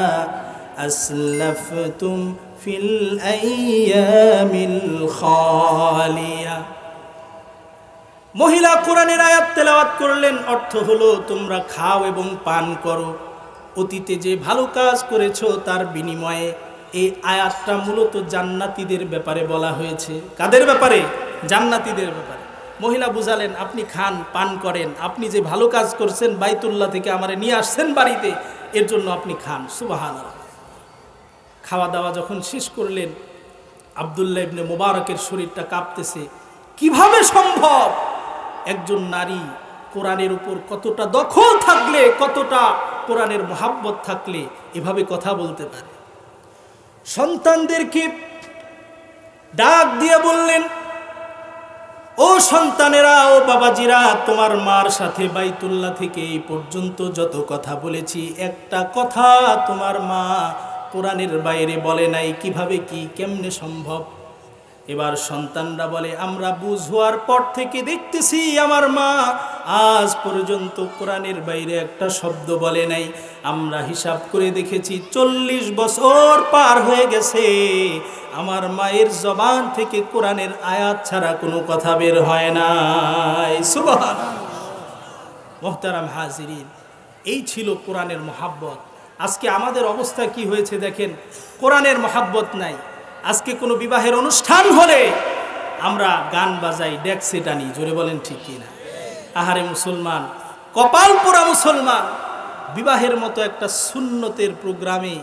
আসলাফতুম ফিল আইয়ামিল খালিয়া। মহিলা কোরআনের আয়াত তেলাওয়াত করলেন, অর্থ হলো, তোমরা খাও এবং পান করো, অতীতে যে ভালো কাজ করেছো তার বিনিময়ে। এই আয়াতটা মূলত জান্নাতীদের ব্যাপারে বলা হয়েছে। কাদের ব্যাপারে? জান্নাতীদের ব্যাপারে। মহিলা বুঝালেন, আপনি খান, পান করেন, আপনি যে ভালো কাজ করছেন, বাইতুল্লাহ থেকে আমারে নিয়ে আসছেন বাড়িতে, এর জন্য আপনি খান। সুবহানাল্লাহ। খাওয়া দাওয়া যখন শেষ করলেন, আব্দুল্লাহ ইবনে মুবারকের শরীরটা কাঁপতেছে। কিভাবে সম্ভব একজন নারী কোরআনের উপর কতটা দখল থাকলে, কতটা কোরআনের মহাব্বত থাকলে এভাবে কথা বলতে পারে। সন্তানদেরকে ডাক দিয়ে বললেন, ও সন্তানেরা, ও বাবাজিরা, তোমার মার সাথে বাইতুল্লাহ থেকে এই পর্যন্ত যত কথা বলেছি, একটা কথা তোমার মা কোরআনের বাইরে বলে নাই। কিভাবে, কি কেমনে সম্ভব? এবার সন্তানরা বলে, আমরা বুঝ হওয়ার পর থেকে দেখতেছি আমার মা আজ পর্যন্ত কোরআনের বাইরে একটা শব্দ বলে নাই। আমরা হিসাব করে দেখেছি 40 বছর পার হয়ে গেছে, আমার মায়ের জবান থেকে কোরআনের আয়াত ছাড়া কোনো কথা বের হয় নাই। সুবহানাল্লাহ। মুহতারাম হাজিরিন, এই ছিল কোরআনের মহাব্বত। আজকে আমাদের অবস্থা কি হয়েছে দেখেন, কোরআনের মহাব্বত নাই। আজকে কোনো বিবাহের অনুষ্ঠান হলে আমরা গান বাজাই, ডেক্সে টানি। জোরে বলেন ঠিক কিনা? আহারে মুসলমান, কপাল পোড়া মুসলমান, বিবাহের মতো একটা সুন্নতের প্রোগ্রামে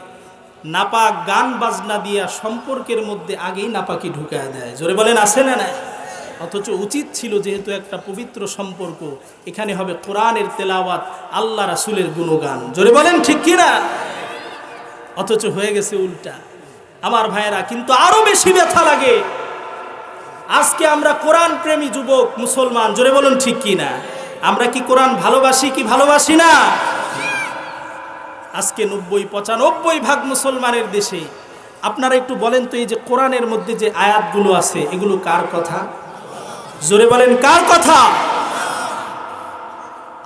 নাপাক গান বাজনা দিয়া সম্পর্কের মধ্যে আগেই নাপাকি ঢুকায় দেয়। জোরে বলেন আছে না নাই? অথচ উচিত ছিল, যেহেতু একটা পবিত্র সম্পর্ক, এখানে হবে কোরআনের তেলাওয়াত, আল্লাহ রাসূলের গুণগান। জোরে বলেন ঠিক কিনা? অথচ হয়ে গেছে উল্টা। আমার ভাইয়েরা, কিন্তু আরো বেশি ব্যথা লাগে, আজকে আমরা কোরআন প্রেমী যুবক মুসলমান, জোরে বলুন ঠিক কিনা? আমরা কি কোরআন ভালোবাসি কি ভালোবাসি না? আজকে 90-95% মুসলমানের দেশে আপনারা একটু বলেন তো, এই যে কোরআনের মধ্যে যে আয়াতগুলো আছে, এগুলো কার কথা? জোরে বলেন কার কথা?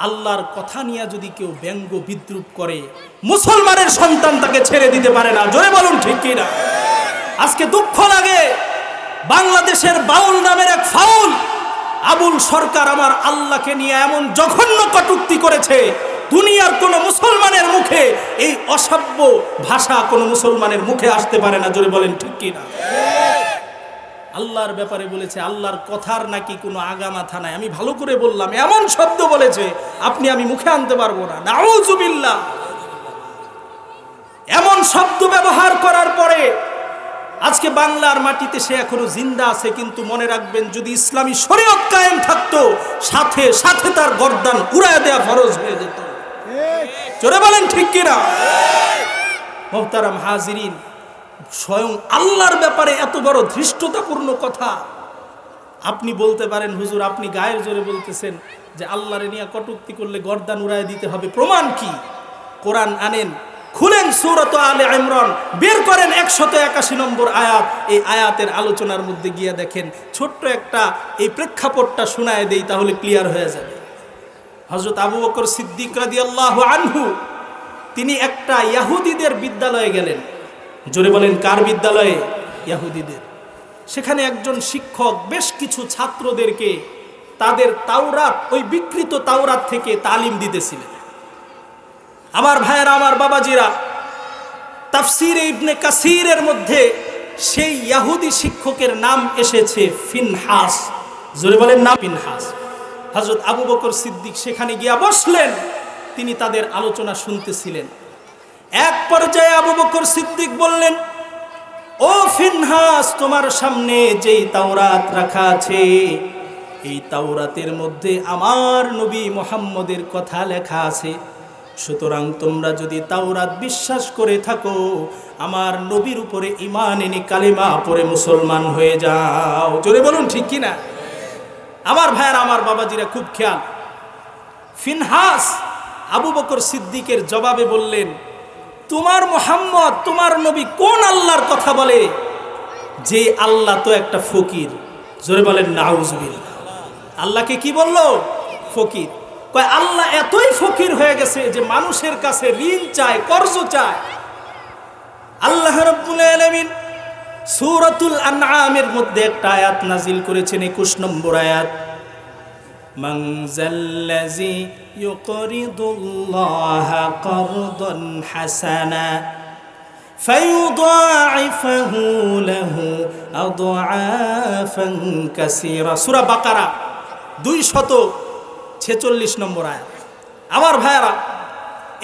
আল্লাহর কথা নিয়ে যদি কেউ ব্যঙ্গ বিদ্রুপ করে, মুসলমানের সন্তান তাকে ছেড়ে দিতে পারে না। জোরে বলুন ঠিক কিনা? আজকে দুঃখ লাগে, বাংলাদেশের বাউল নামের এক ফাউল আবুল সরকার আমার আল্লাহকে নিয়ে এমন জঘন্য কটূক্তি করেছে, দুনিয়ার কোন মুসলমানের মুখে এই অসভ্য ভাষা কোন মুসলমানের মুখে আসতে পারে না। জোরে বলেন ঠিক কিনা? আল্লাহর ব্যাপারে বলেছে, আল্লাহর কথার নাকি কোনো আগা মাথা নাই। আমি ভালো করে বললাম, এমন শব্দ বলেছে আপনি আমি মুখে আনতে পারবো না। নাউযুবিল্লাহ। এমন শব্দ ব্যবহার করার পরে আজকে বাংলার মাটিতে সে এখনো জিন্দা আছে, কিন্তু মনে রাখবেন, যদি ইসলামী শরীয়ত কায়েম থাকতো, সাথে সাথে তার গর্দান উড়ায় দেয়া ফরজ হয়ে যেত। জোরে বলেন ঠিক কিনা? মুহতারাম হাজিরিন, স্বয়ং আল্লাহর ব্যাপারে এত বড় ধৃষ্টতাপূর্ণ কথা আপনি বলতে পারেন, হুজুর আপনি গায়ের জোরে বলতেছেন যে আল্লাহরে নিয়ে কটূক্তি করলে গর্দান উড়ায় দিতে হবে, প্রমাণ কি? কোরআন আনেন, খুলেন সূরাত আলে ইমরান, বের করেন 181 নম্বর আয়াত। এই আয়াতের আলোচনার মধ্যে গিয়ে দেখেন, ছোট্ট একটা এই প্রেক্ষাপটটা শোনায় দেই, তাহলে ক্লিয়ার হয়ে যাবে। হযরত আবু বকর সিদ্দিক রাদিয়াল্লাহু আনহু, তিনি একটা ইহুদিদের বিদ্যালয়ে গেলেন। জোরে বলেন কার বিদ্যালয়ে? ইহুদিদের। সেখানে একজন শিক্ষক বেশ কিছু ছাত্রদেরকে তাদের তাওরাত, ওই বিকৃত তাওরাত থেকে তালিম দিতেছিলেন। আমার ভাইয়েরা, আমার বাবাজিরা, তাফসীরে ইবনে কাসিরের মধ্যে সেই ইহুদি শিক্ষকের নাম এসেছে ফিনহাস। জোরে বলেন না? ফিনহাস। হযরত আবু বকর সিদ্দিক সেখানে গিয়া বসলেন, তিনি তাদের আলোচনা শুনতেছিলেন। এক পর্যায়ে আবু বকর সিদ্দিক বললেন, ও ফিনহাস, তোমার সামনে যেই তাওরাত রাখা আছে, এই তাওরাতের মধ্যে আমার নবী মুহাম্মদের কথা লেখা আছে। সুতরাং তোমরা যদি তাওরাত বিশ্বাস করে থাকো, আমার নবীর উপরে ঈমান এনে কালেমা পড়ে মুসলমান হয়ে যাও। জোরে বলুন ঠিক কিনা? আমার ভাইয়েরা, আমার বাবাজিরা, খুব খেয়াল। ফিনহাস আবু বকর সিদ্দিকের জবাবে বললেন, তোমার মুহাম্মদ, তোমার নবী কোন আল্লাহর কথা বলে? যে আল্লাহ তো একটা ফকির। জোরে বলেন নাউজুবিল্লাহ। আল্লাহকে কি বললো? ফকির। কয় আল্লাহ এতই ফকির হয়ে গেছে যে মানুষের কাছে ঋণ চায়, কর্জ চায়। আল্লাহ রাব্বুল আলামিন সূরাতুল আনআমের মধ্যে একটা আয়াত নাজিল করেছেন, 21 নম্বর আয়াত, মান যাল্লাযী ইউকরিদুল্লাহা কারদান হাসানা ফায়ুদাঈফাহু লাহু আদআফান কাসীরা। সূরা বাকারা 246 নম্বর আয়াত। আমার ভাইয়ারা,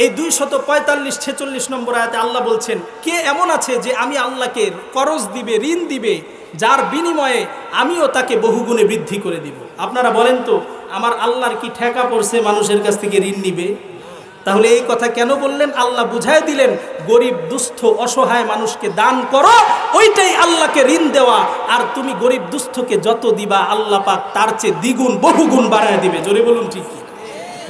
এই 245-46 নম্বর আয়াতে আল্লাহ বলছেন, কে এমন আছে যে আমি আল্লাহকে করজ দিবে, ঋণ দিবে, যার বিনিময়ে আমিও তাকে বহুগুণে বৃদ্ধি করে দিব। আপনারা বলেন তো, আমার আল্লাহর কি ঠেকা পড়ছে মানুষের কাছ থেকে ঋণ নিবে? তাহলে এই কথা কেন বললেন? আল্লাহ বুঝাই দিলেন, গরিব দুস্থ অসহায় মানুষকে দান করো, ওইটাই আল্লাহকে ঋণ দেওয়া। আর তুমি গরিব দুস্থকে যত দিবা আল্লাহ পাক তার চেয়ে দ্বিগুণ বহুগুণ বাড়ায় দিবে। জোরে বলুন ঠিক কি?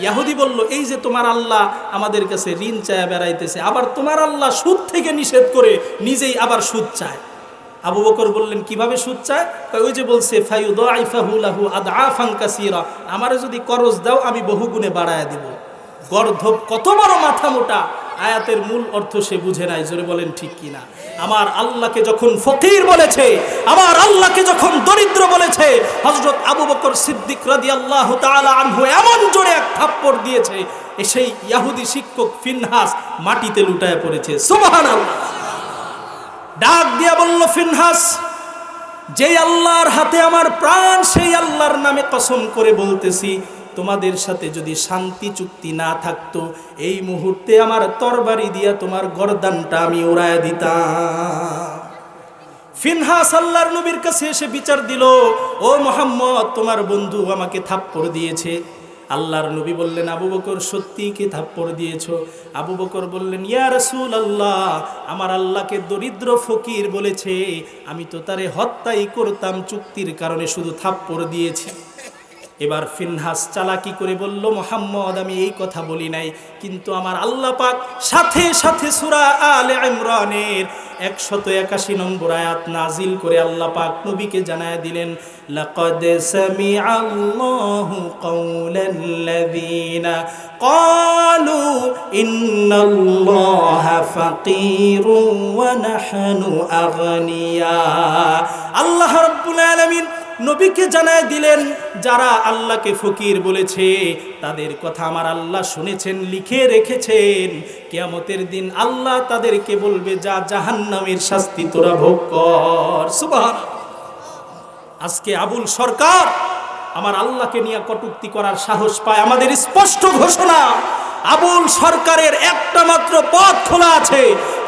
ইহুদি বলল, এই যে তোমার আল্লাহ আমাদের কাছে ঋণ চায় বেড়াইতেছে, আবার তোমার আল্লাহ সুদ থেকে নিষেধ করে নিজেই আবার সুদ চায়। আবু বকর বললেন, কিভাবে সুদ চায়? ওই যে বলছে ফায়ুদাইফাহু লাহু আদআফান কাসীরা, আমারে যদি করজ দাও আমি বহুগুণে বাড়ায় দেব। গর্ধব কত বড় মাথা মোটা, আয়াতের মূল অর্থ সে বুঝে নাই। জোরে বলেন ঠিক কিনা? আমার আল্লাহকে যখন ফকির বলেছে, আমার আল্লাহকে যখন দরিদ্র বলেছে, হযরত আবু বকর সিদ্দিক রাদিয়াল্লাহু তাআলা আনহু এমন জোরে এক থাপ্পড় দিয়েছে, সেই ইহুদি শিক্ষক ফিনহাস মাটিতে লুটায় পড়েছে। সুবহানাল্লাহ। ডাক দিয়া বলল, ফিনহাস, যেই আল্লাহর হাতে আমার প্রাণ, সেই আল্লাহর নামে কসম করে বলতেছি, তোমাদের সাথে যদি শান্তি চুক্তি না থাকতো, এই মুহূর্তে আমার তরবারি দিয়া তোমার গর্দানটা আমি উড়ায় দিতাম। ফিনহাস আল্লাহর নবীর কাছে এসে বিচার দিল, ও মুহাম্মদ, তোমার বন্ধু আমাকে থাপ্পড় দিয়েছে। আল্লাহর নবী বললেন, আবু বকর, সত্যি কি থাপ্পড় দিয়েছো? আবু বকর বললেন, ইয়া রাসূলুল্লাহ, আমার আল্লাহকে দরিদ্র ফকির বলেছে, আমি তো তারে হত্যাই করতাম, চুক্তির কারণে শুধু থাপ্পড় দিয়েছি। এবার ফিনহাস চালাকি করে বলল, মুহাম্মদ, আমি এই কথা বলি নাই, কিন্তু আমার আল্লাহ পাক সাথে সাথে সূরা আলে ইমরানের 181 নম্বর আয়াত নাজিল করে আল্লাহ পাক নবীকে জানায় দিলেন, লাকাদ সামিআল্লাহু কাওলাল্লাযীনা ক্বালু ইন্নাল্লাহা ফাকীরুন ওয়া নাহনু আগনিয়া। আল্লাহ রাব্বুল আলামিন নবীকে জানায় দিলেন, যারা আল্লাহকে ফকির বলেছে তাদের কথা আমার আল্লাহ শুনেছেন, লিখে রেখেছেন। কিয়ামতের দিন আল্লাহ তাদেরকে বলবে, যা জাহান্নামের শাস্তি তোরা ভোগ কর। সুবহানাল্লাহ। আজকে আবুল সরকার আমার আল্লাহকে নিয়ে কটূক্তি করার সাহস পায়। আমাদের স্পষ্ট ঘোষণা, আবুল সরকারের একটা মাত্র পথ খোলা আছে।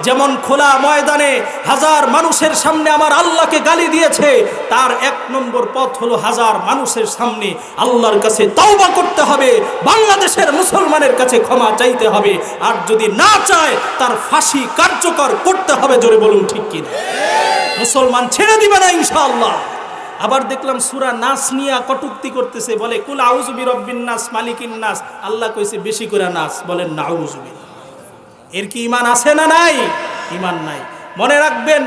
যেমন খোলা ময়দানে হাজার মানুষের সামনে আমার আল্লাহকে গালি দিয়েছে, তার 1 নম্বর পথ হলো হাজার মানুষের সামনে আল্লাহর কাছে তওবা করতে হবে, বাংলাদেশের মুসলমানের কাছে ক্ষমা চাইতে হবে, আর যদি না চায় তার ফাঁসি কার্যকর করতে হবে। জোরে বলুন ঠিক কিনা? মুসলমান ছেড়ে দিবে না ইনশাআল্লাহ। আবার দেখলাম সূরা নাস নিয়ে কটূক্তি করতেছে, বলে কুল আউযু বিরাব্বিন নাস মালিকিন নাস। আল্লাহ কইছে বেশি করে নাস, বলেন নাউযু বিল্লাহ। এর কি ঈমান আছে না নাই? ঈমান নাই। মনে রাখবেন,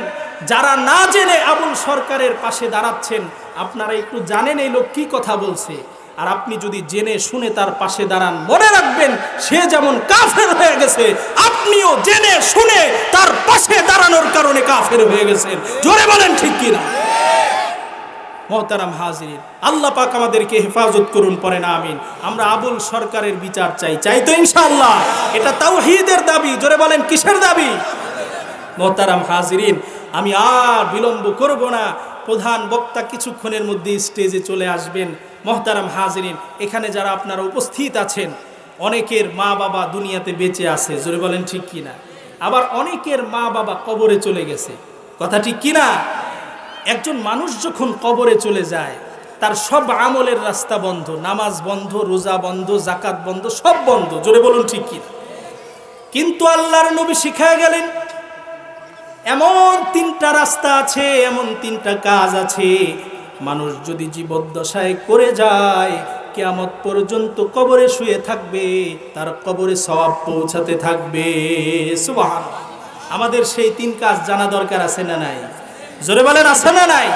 যারা না জেনে আবুল সরকারের পাশে দাঁড়াচ্ছেন, আপনারা একটু জানেন এই লোক কি কথা বলছে, আর আপনি যদি জেনে শুনে তার পাশে দাঁড়ান, মনে রাখবেন সে যেমন কাফের হয়ে গেছে, আপনিও জেনে শুনে তার পাশে দাঁড়ানোর কারণে কাফের হয়ে গেছেন। জোরে বলেন ঠিক কিনা? মোহতারাম হাজিরিন, আল্লাহ পাক আমাদেরকে হেফাজত করুন, পড়েন আমিন। আমরা আবুল সরকারের বিচার চাই, চাই তো ইনশাআল্লাহ? এটা তাওহীদের দাবি। জোরে বলেন, কিসের দাবি? মোহতারাম হাজিরিন, আমি আর বিলম্ব করব না, প্রধান বক্তা কিছুক্ষণের মধ্যে স্টেজে চলে আসবেন। মোহতারাম হাজিরিন, এখানে যারা আপনারা উপস্থিত আছেন, অনেকের মা বাবা দুনিয়াতে বেঁচে আছে। জোরে বলেন ঠিক কিনা? আবার অনেকের মা বাবা কবরে চলে গেছে। কথা ঠিক কিনা? একজন মানুষ যখন কবরে চলে যায়, তার সব আমলের রাস্তা বন্ধ, নামাজ বন্ধ, রোজা বন্ধ, যাকাত বন্ধ, সব বন্ধ। জোরে বলুন ঠিক কি? কিন্তু আল্লাহর নবী শিখায় গেলেন, এমন 3টা রাস্তা আছে, এমন 3টা কাজ আছে, মানুষ যদি জীবদ্দশায় করে যায়, কিয়ামত পর্যন্ত কবরে শুয়ে থাকবে, তার কবরে সওয়াব পৌঁছাতে থাকবে। সুবহানাল্লাহ। আমাদের সেই 3 কাজ জানা দরকার আছে না নাই? জোরে বলেন, আছে না নাই?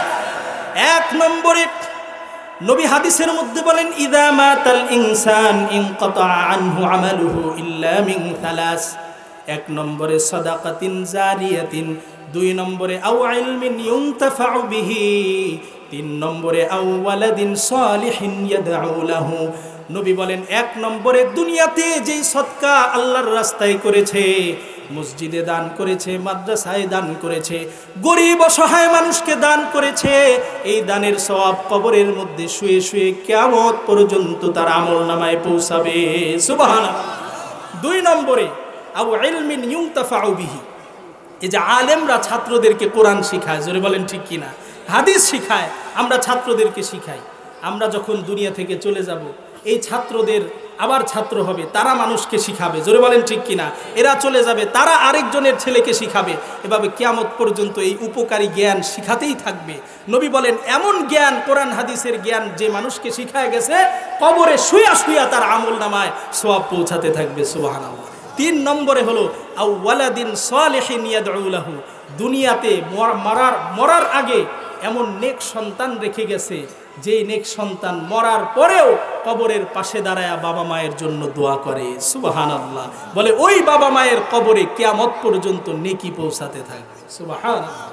1 নম্বরে নবী হাদিসের মধ্যে বলেন, ইযা মাতাল ইনসান ইনকাতা আনহু আমালুহু ইল্লা মিন 3। 1 নম্বরে সাদাকাতিন জারিয়াতিন, 2 নম্বরে আও ইলমিন ইউনতাফাউ বিহি, 3 নম্বরে আও ওয়ালাদিন সালিহিন ইয়াদউ লাহু। নবী বলেন, 1 নম্বরে দুনিয়াতে যেই সদকা আল্লাহর রাস্তায় করেছে, মসজিদে দান করেছে, মাদ্রাসায় দান করেছে, গরিব অসহায় মানুষকে দান করেছে, এই দানের সওয়াব কবরের মধ্যে শুয়ে শুয়ে কিয়ামত পর্যন্ত তার আমলনামায় পৌঁছাবে। সুবহানাল্লাহ। 2 নম্বরে আবু ইলমিন ইউনতাফাউ বিহি, এই যে আলেমরা ছাত্রদেরকে কোরআন শিখায়, জোরে বলেন ঠিক কিনা, হাদিস শিখায়, আমরা ছাত্রদেরকে শিখাই। আমরা যখন দুনিয়া থেকে চলে যাব, এই ছাত্রদের আবার ছাত্র হবে, তারা মানুষকে শিখাবে, জোরে বলেন ঠিক কিনা, এরা চলে যাবে, তারা আরেকজনের ছেলেকে শিখাবে, এভাবে কিয়ামত পর্যন্ত এই উপকারী জ্ঞান শিখাতেই থাকবে। নবী বলেন এমন জ্ঞান, কোরআন হাদিসের জ্ঞান যে মানুষকে শিখায় গেছে, কবরে শুয়া শুয়া তার আমলনামায় সওয়াব পৌঁছাতে থাকবে। সুবহানাল্লাহ। 3 নম্বরে হলো আও ওয়ালাদিন সালিহিন ইয়াদউ লাহু, দুনিয়াতে মরার আগে এমন নেক সন্তান রেখে গেছে, যেই নেক সন্তান মরার পরেও কবরের পাশে দাঁড়ায়া বাবা মায়ের জন্য দোয়া করে। সুবহানাল্লাহ। বলে ওই বাবা মায়ের কবরে কিয়ামত পর্যন্ত নেকি পৌঁছাতে থাকবে। সুবহানাল্লাহ।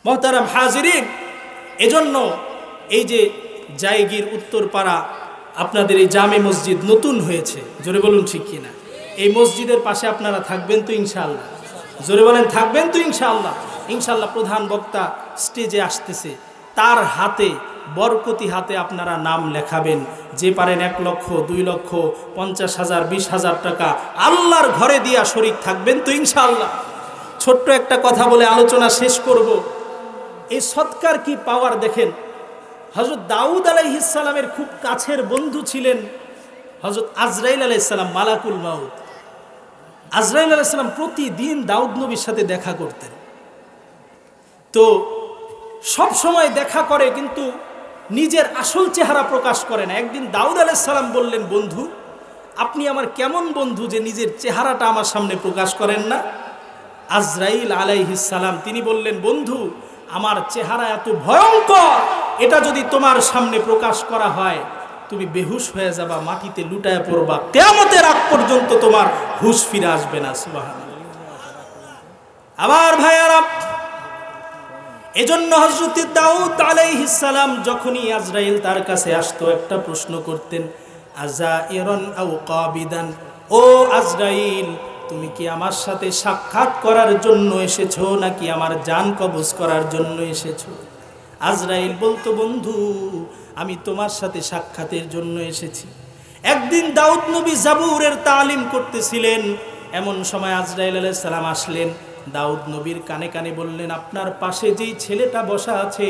মুহতারাম হাজিরিন, এজন্য এই যে জায়গির উত্তরপাড়া আপনাদের এই জামে মসজিদ নতুন হয়েছে, জোরে বলুন ঠিক কিনা, এই মসজিদের পাশে আপনারা থাকবেন তো ইনশাআল্লাহ, জোরে বলেন থাকবেন তো ইনশাআল্লাহ। ইনশাআল্লাহ প্রধান বক্তা স্টেজে আসতেছে, তার হাতে বরকতি হাতে আপনারা নাম লেখাবেন। যে পারেন 1 লক্ষ, 2 লক্ষ, 50,000, 20,000 টাকা আল্লাহর ঘরে দিয়া শরীক থাকবেন তো ইনশাআল্লাহ। ছোট্ট একটা কথা বলে আলোচনা শেষ করব। এই সৎকার কি পাওয়ার দেখেন। হযরত দাউদ আলাইহিস সালামের খুব কাছের বন্ধু ছিলেন হযরত আজরাইল আলাইহিস সালাম, মালাকুল মাউত। আজরাইল আলাইহিস সালাম প্রতিদিন দাউদ নবীর সাথে দেখা করতেন। তো সব সময় দেখা করে, কিন্তু নিজের আসল চেহারা প্রকাশ করে না। একদিন দাউদ আলাইহিস সালাম বললেন, বন্ধু আপনি আমার কেমন বন্ধু যে নিজের চেহারাটা আমার সামনে প্রকাশ করেন না? আজরাইল আলাইহিস সালাম তিনি বললেন, বন্ধু আমার চেহারা এত ভয়ঙ্কর, এটা যদি তোমার সামনে প্রকাশ করা হয় তুমি বেহুশ হয়ে যাবা, মাটিতে লুটায় পড়বা, কিয়ামতের আগ পর্যন্ত তোমার হুঁশ ফিরে আসবে না। সুবহানাল্লাহ। আমার ভাইয়ারা, এজন্য হযরত দাউদ আলাইহিস সালাম যখনই আজরাইল তার কাছে আসতো একটা প্রশ্ন করতেন, আযাইরান আও কাবিদান, ও আজরাইল তুমি কি আমার সাথে সাক্ষাৎ করার জন্য এসেছো নাকি আমার জান কবজ করার জন্য এসেছো? আজরাইল বলতো, বন্ধু আমি তোমার সাথে সাক্ষাতের জন্য এসেছি। একদিন দাউদ নবী জাবুরের তালিম করতেছিলেন, এমন সময় আজরাইল আলাইহিস সালাম আসলেন, দাউদ নবীর কানে কানে বললেন, আপনার পাশে যেই ছেলেটা বসা আছে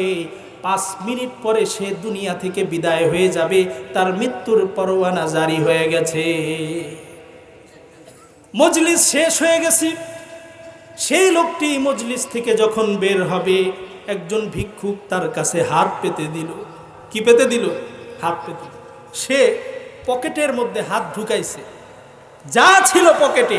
5 মিনিট পরে সে দুনিয়া থেকে বিদায় হয়ে যাবে, তার মৃত্যুর পরোয়ানা জারি হয়ে গেছে। মজলিস শেষ হয়ে গেছে, সেই লোকটি মজলিস থেকে যখন বের হবে, একজন ভিক্ষুক তার কাছে হাত পেতে দিল। কি পেতে দিল? হাত পেতে দিল। সে পকেটের মধ্যে হাত ঢুকাইছে, যা ছিল পকেটে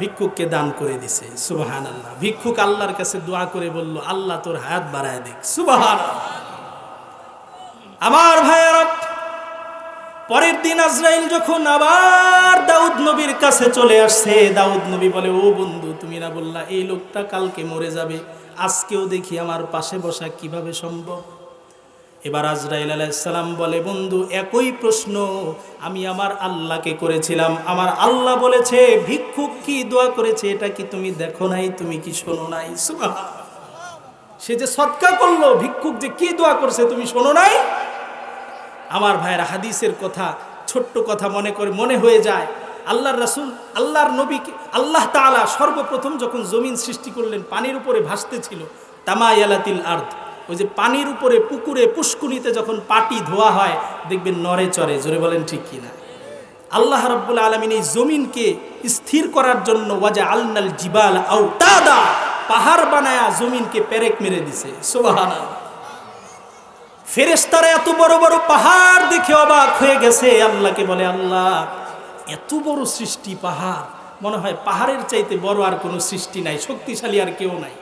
ভিক্ষুককে দান করে দিছে। সুবহানাল্লাহ। ভিক্ষুক আল্লাহর কাছে দোয়া করে বলল, আল্লাহ তোর হায়াত বাড়ায় দেখ। সুবহানাল্লাহ। আমার ভাইয়েরা, পরের দিন আজরাইল যখন আবার দাউদ নবীর কাছে চলে আসছে, দাউদ নবী বলে, ও বন্ধু তুমি না বললা এই লোকটা কালকে মরে যাবে, আজকেও দেখি আমার পাশে বসা কিভাবে সম্ভব? এবার আজরাইল আলাইহিস সালাম বলে, বন্ধু একই প্রশ্ন আমি আমার আল্লাহকে করেছিলাম, আমার আল্লাহ বলেছে ভিক্ষুক কি দোয়া করেছে এটা কি তুমি দেখো নাই, তুমি কি শোনো নাই? সুবহানাল্লাহ। সে যে সদকা করলো, ভিক্ষুক যে কি দোয়া করছে তুমি শোনো নাই? আমার ভাইয়েরা, হাদিসের কথা ছোট্ট কথা মনে হয়ে যায়। আল্লাহর রাসূল, আল্লাহর নবীকে আল্লাহ তাআলা সর্বপ্রথম যখন জমিন সৃষ্টি করলেন পানির উপরে ভাসতে ছিল, তামায়ালাতিল আরদ, ওই যে পানির উপরে পুকুরে পুষ্কুনিতে যখন পাটি ধোয়া হয় দেখবেন নড়ে চড়ে, জোরে বলেন ঠিক কিনা। আল্লাহ রাব্বুল আলামিন এই জমিনকে স্থির করার জন্য ওয়াজআলনাল জিবাল আওতাদা, পাহাড় বানায়া জমিনকে পেরেক মেরে দিছে। সুবহানাল্লাহ। ফেরেশতারা এত বড় বড় পাহাড় দেখে অবাক হয়ে গেছে, আল্লাহকে বলে, আল্লাহ এত বড় সৃষ্টি পাহাড়, মনে হয় পাহাড়ের চাইতে বড় আর কোনো সৃষ্টি নাই, শক্তিশালী আর কেউ নাই।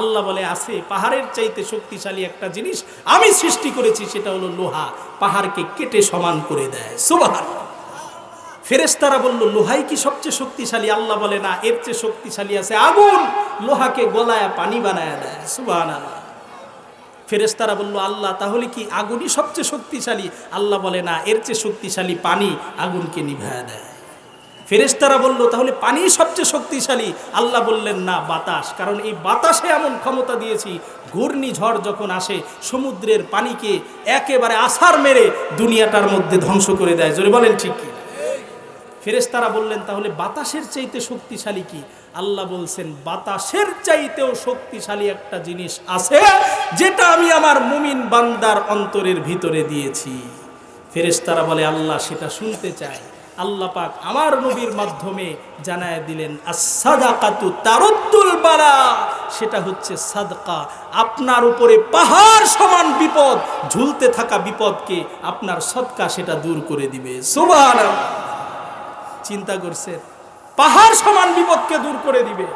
আল্লাহ বলে, আছে, পাহাড়ের চাইতে শক্তিশালী একটা জিনিস আমি সৃষ্টি করেছি, সেটা হলো লোহা, পাহাড়কে কেটে সমান করে দেয়। সুবহানাল্লাহ। ফেরেশতারা বলল, লোহাই কি সবচেয়ে শক্তিশালী? আল্লাহ বলে, না, এর চেয়ে শক্তিশালী আছে আগুন, লোহাকে গলায়া পানি বানায় দেয়। সুবহানাল্লাহ। ফেরেশতারা বলল, আল্লাহ তাহলে কি আগুনই সবচেয়ে শক্তিশালী? আল্লাহ বলে, না, এর চেয়ে শক্তিশালী পানি, আগুনকে নিভায়া দেয়। ফেরেশতারা বলল তাহলে পানি সবচেয়ে শক্তিশালী। আল্লাহ বললেন না, বাতাস। কারণ এই বাতাসে এমন ক্ষমতা দিয়েছি, ঘূর্ণিঝড় যখন আসে সমুদ্রের পানিকে একেবারে আছাড় মেরে দুনিয়াটার মধ্যে ধ্বংস করে দেয়। জোরে বলেন ঠিক কি? ফেরেশতারা বললেন তাহলে বাতাসের চাইতে শক্তিশালী কি? আল্লাহ বলছেন বাতাসের চাইতেও শক্তিশালী একটা জিনিস আছে, যেটা আমি আমার মুমিন বান্দার অন্তরের ভিতরে দিয়েছি। ফেরেশতারা বলে আল্লাহ সেটা শুনতে চাই। আল্লাহ পাক আমার নবীর মাধ্যমে জানায় দিলেন as-সাদাকাতু তারুদ্দুল বালা, সেটা হচ্ছে সাদকা। আপনার উপরে পাহাড় সমান বিপদ ঝুলতে থাকা বিপদকে আপনার সদকা সেটা দূর করে দিবে। সুবহানাল্লাহ। চিন্তা করছেন, পাহাড় সমান বিপদকে দূর করে দিবে।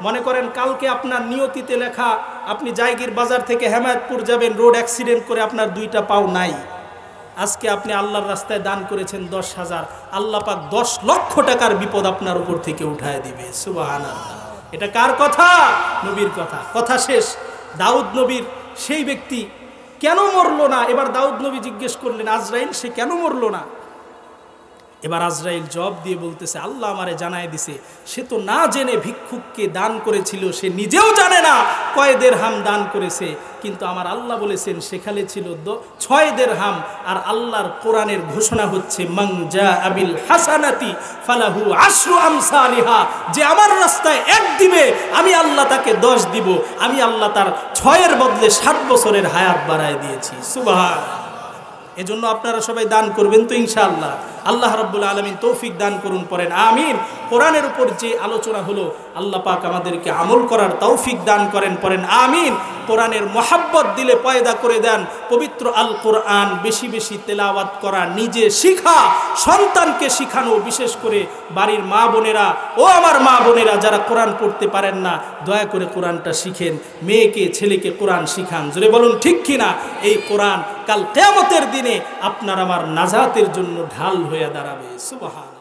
মনে করেন কালকে আপনার নিয়তিতে লেখা আপনি জায়গির বাজার থেকে হেমায়েতপুর যাবেন, রোড অ্যাক্সিডেন্ট করে আপনার 2টা পাও নাই। আজকে আপনি আল্লাহর রাস্তায় দান করেছেন 10,000, আল্লাহ পাক 10 লক্ষ টাকার বিপদ আপনার উপর থেকে উঠায় দিবে। সুবহানাল্লাহ। এটা কার কথা? নবীর কথা। কথা শেষ। দাউদ নবীর সেই ব্যক্তি কেন মরলো না? এবার দাউদ নবী জিজ্ঞেস করলেন আজরাইল সে কেন মরলো না? এবার আজরাইল জবাব দিয়ে বলতেছে আল্লাহ আমারে জানায় দিছে, সে তো না জেনে ভিক্ষুককে দান করেছিল, সে নিজেও জানে না কয় দিরহাম দান করেছে, কিন্তু আমার আল্লাহ বলেছেন সেখানে ছিল 6 দিরহাম। আর আল্লাহর কোরআনের ঘোষণা হচ্ছে মান জাআ বিল হাসানাতি ফালাহু আশরু আমসালিহা, যে আমার রাস্তায় 1 দিবে আমি আল্লাহ তাকে 10 দিব। আমি আল্লাহ তার 6-এর বদলে 60 বছরের হায়াত বাড়ায় দিয়েছি। সুবহানাল্লাহ। এজন্য আপনারা সবাই দান করবেন তো ইনশাআল্লাহ। আল্লাহ রাব্বুল আলামিন তৌফিক দান করুন, পড়েন আমিন। কোরআনের উপর যে আলোচনা হলো আল্লাহ পাক আমাদেরকে আমল করার তৌফিক দান করেন, পড়েন আমিন। কোরআনের মহাব্বত দিলে পয়দা করে দেন। পবিত্র আল কোরআন বেশি বেশি তেলাওয়াত করা, নিজে শিখা, সন্তানকে শিখানো, বিশেষ করে বাড়ির মা বোনেরা, ও আমার মা বোনেরা যারা কোরআন পড়তে পারেন না, দয়া করে কোরআনটা শিখেন, মেয়েকে ছেলেকে কোরআন শিখান। জোরে বলুন ঠিক কিনা? এই কোরআন কাল কিয়ামতের দিনে আপনার আমার নাজাতের জন্য ঢাল হয়ে দাঁড়াবে। সুবহান।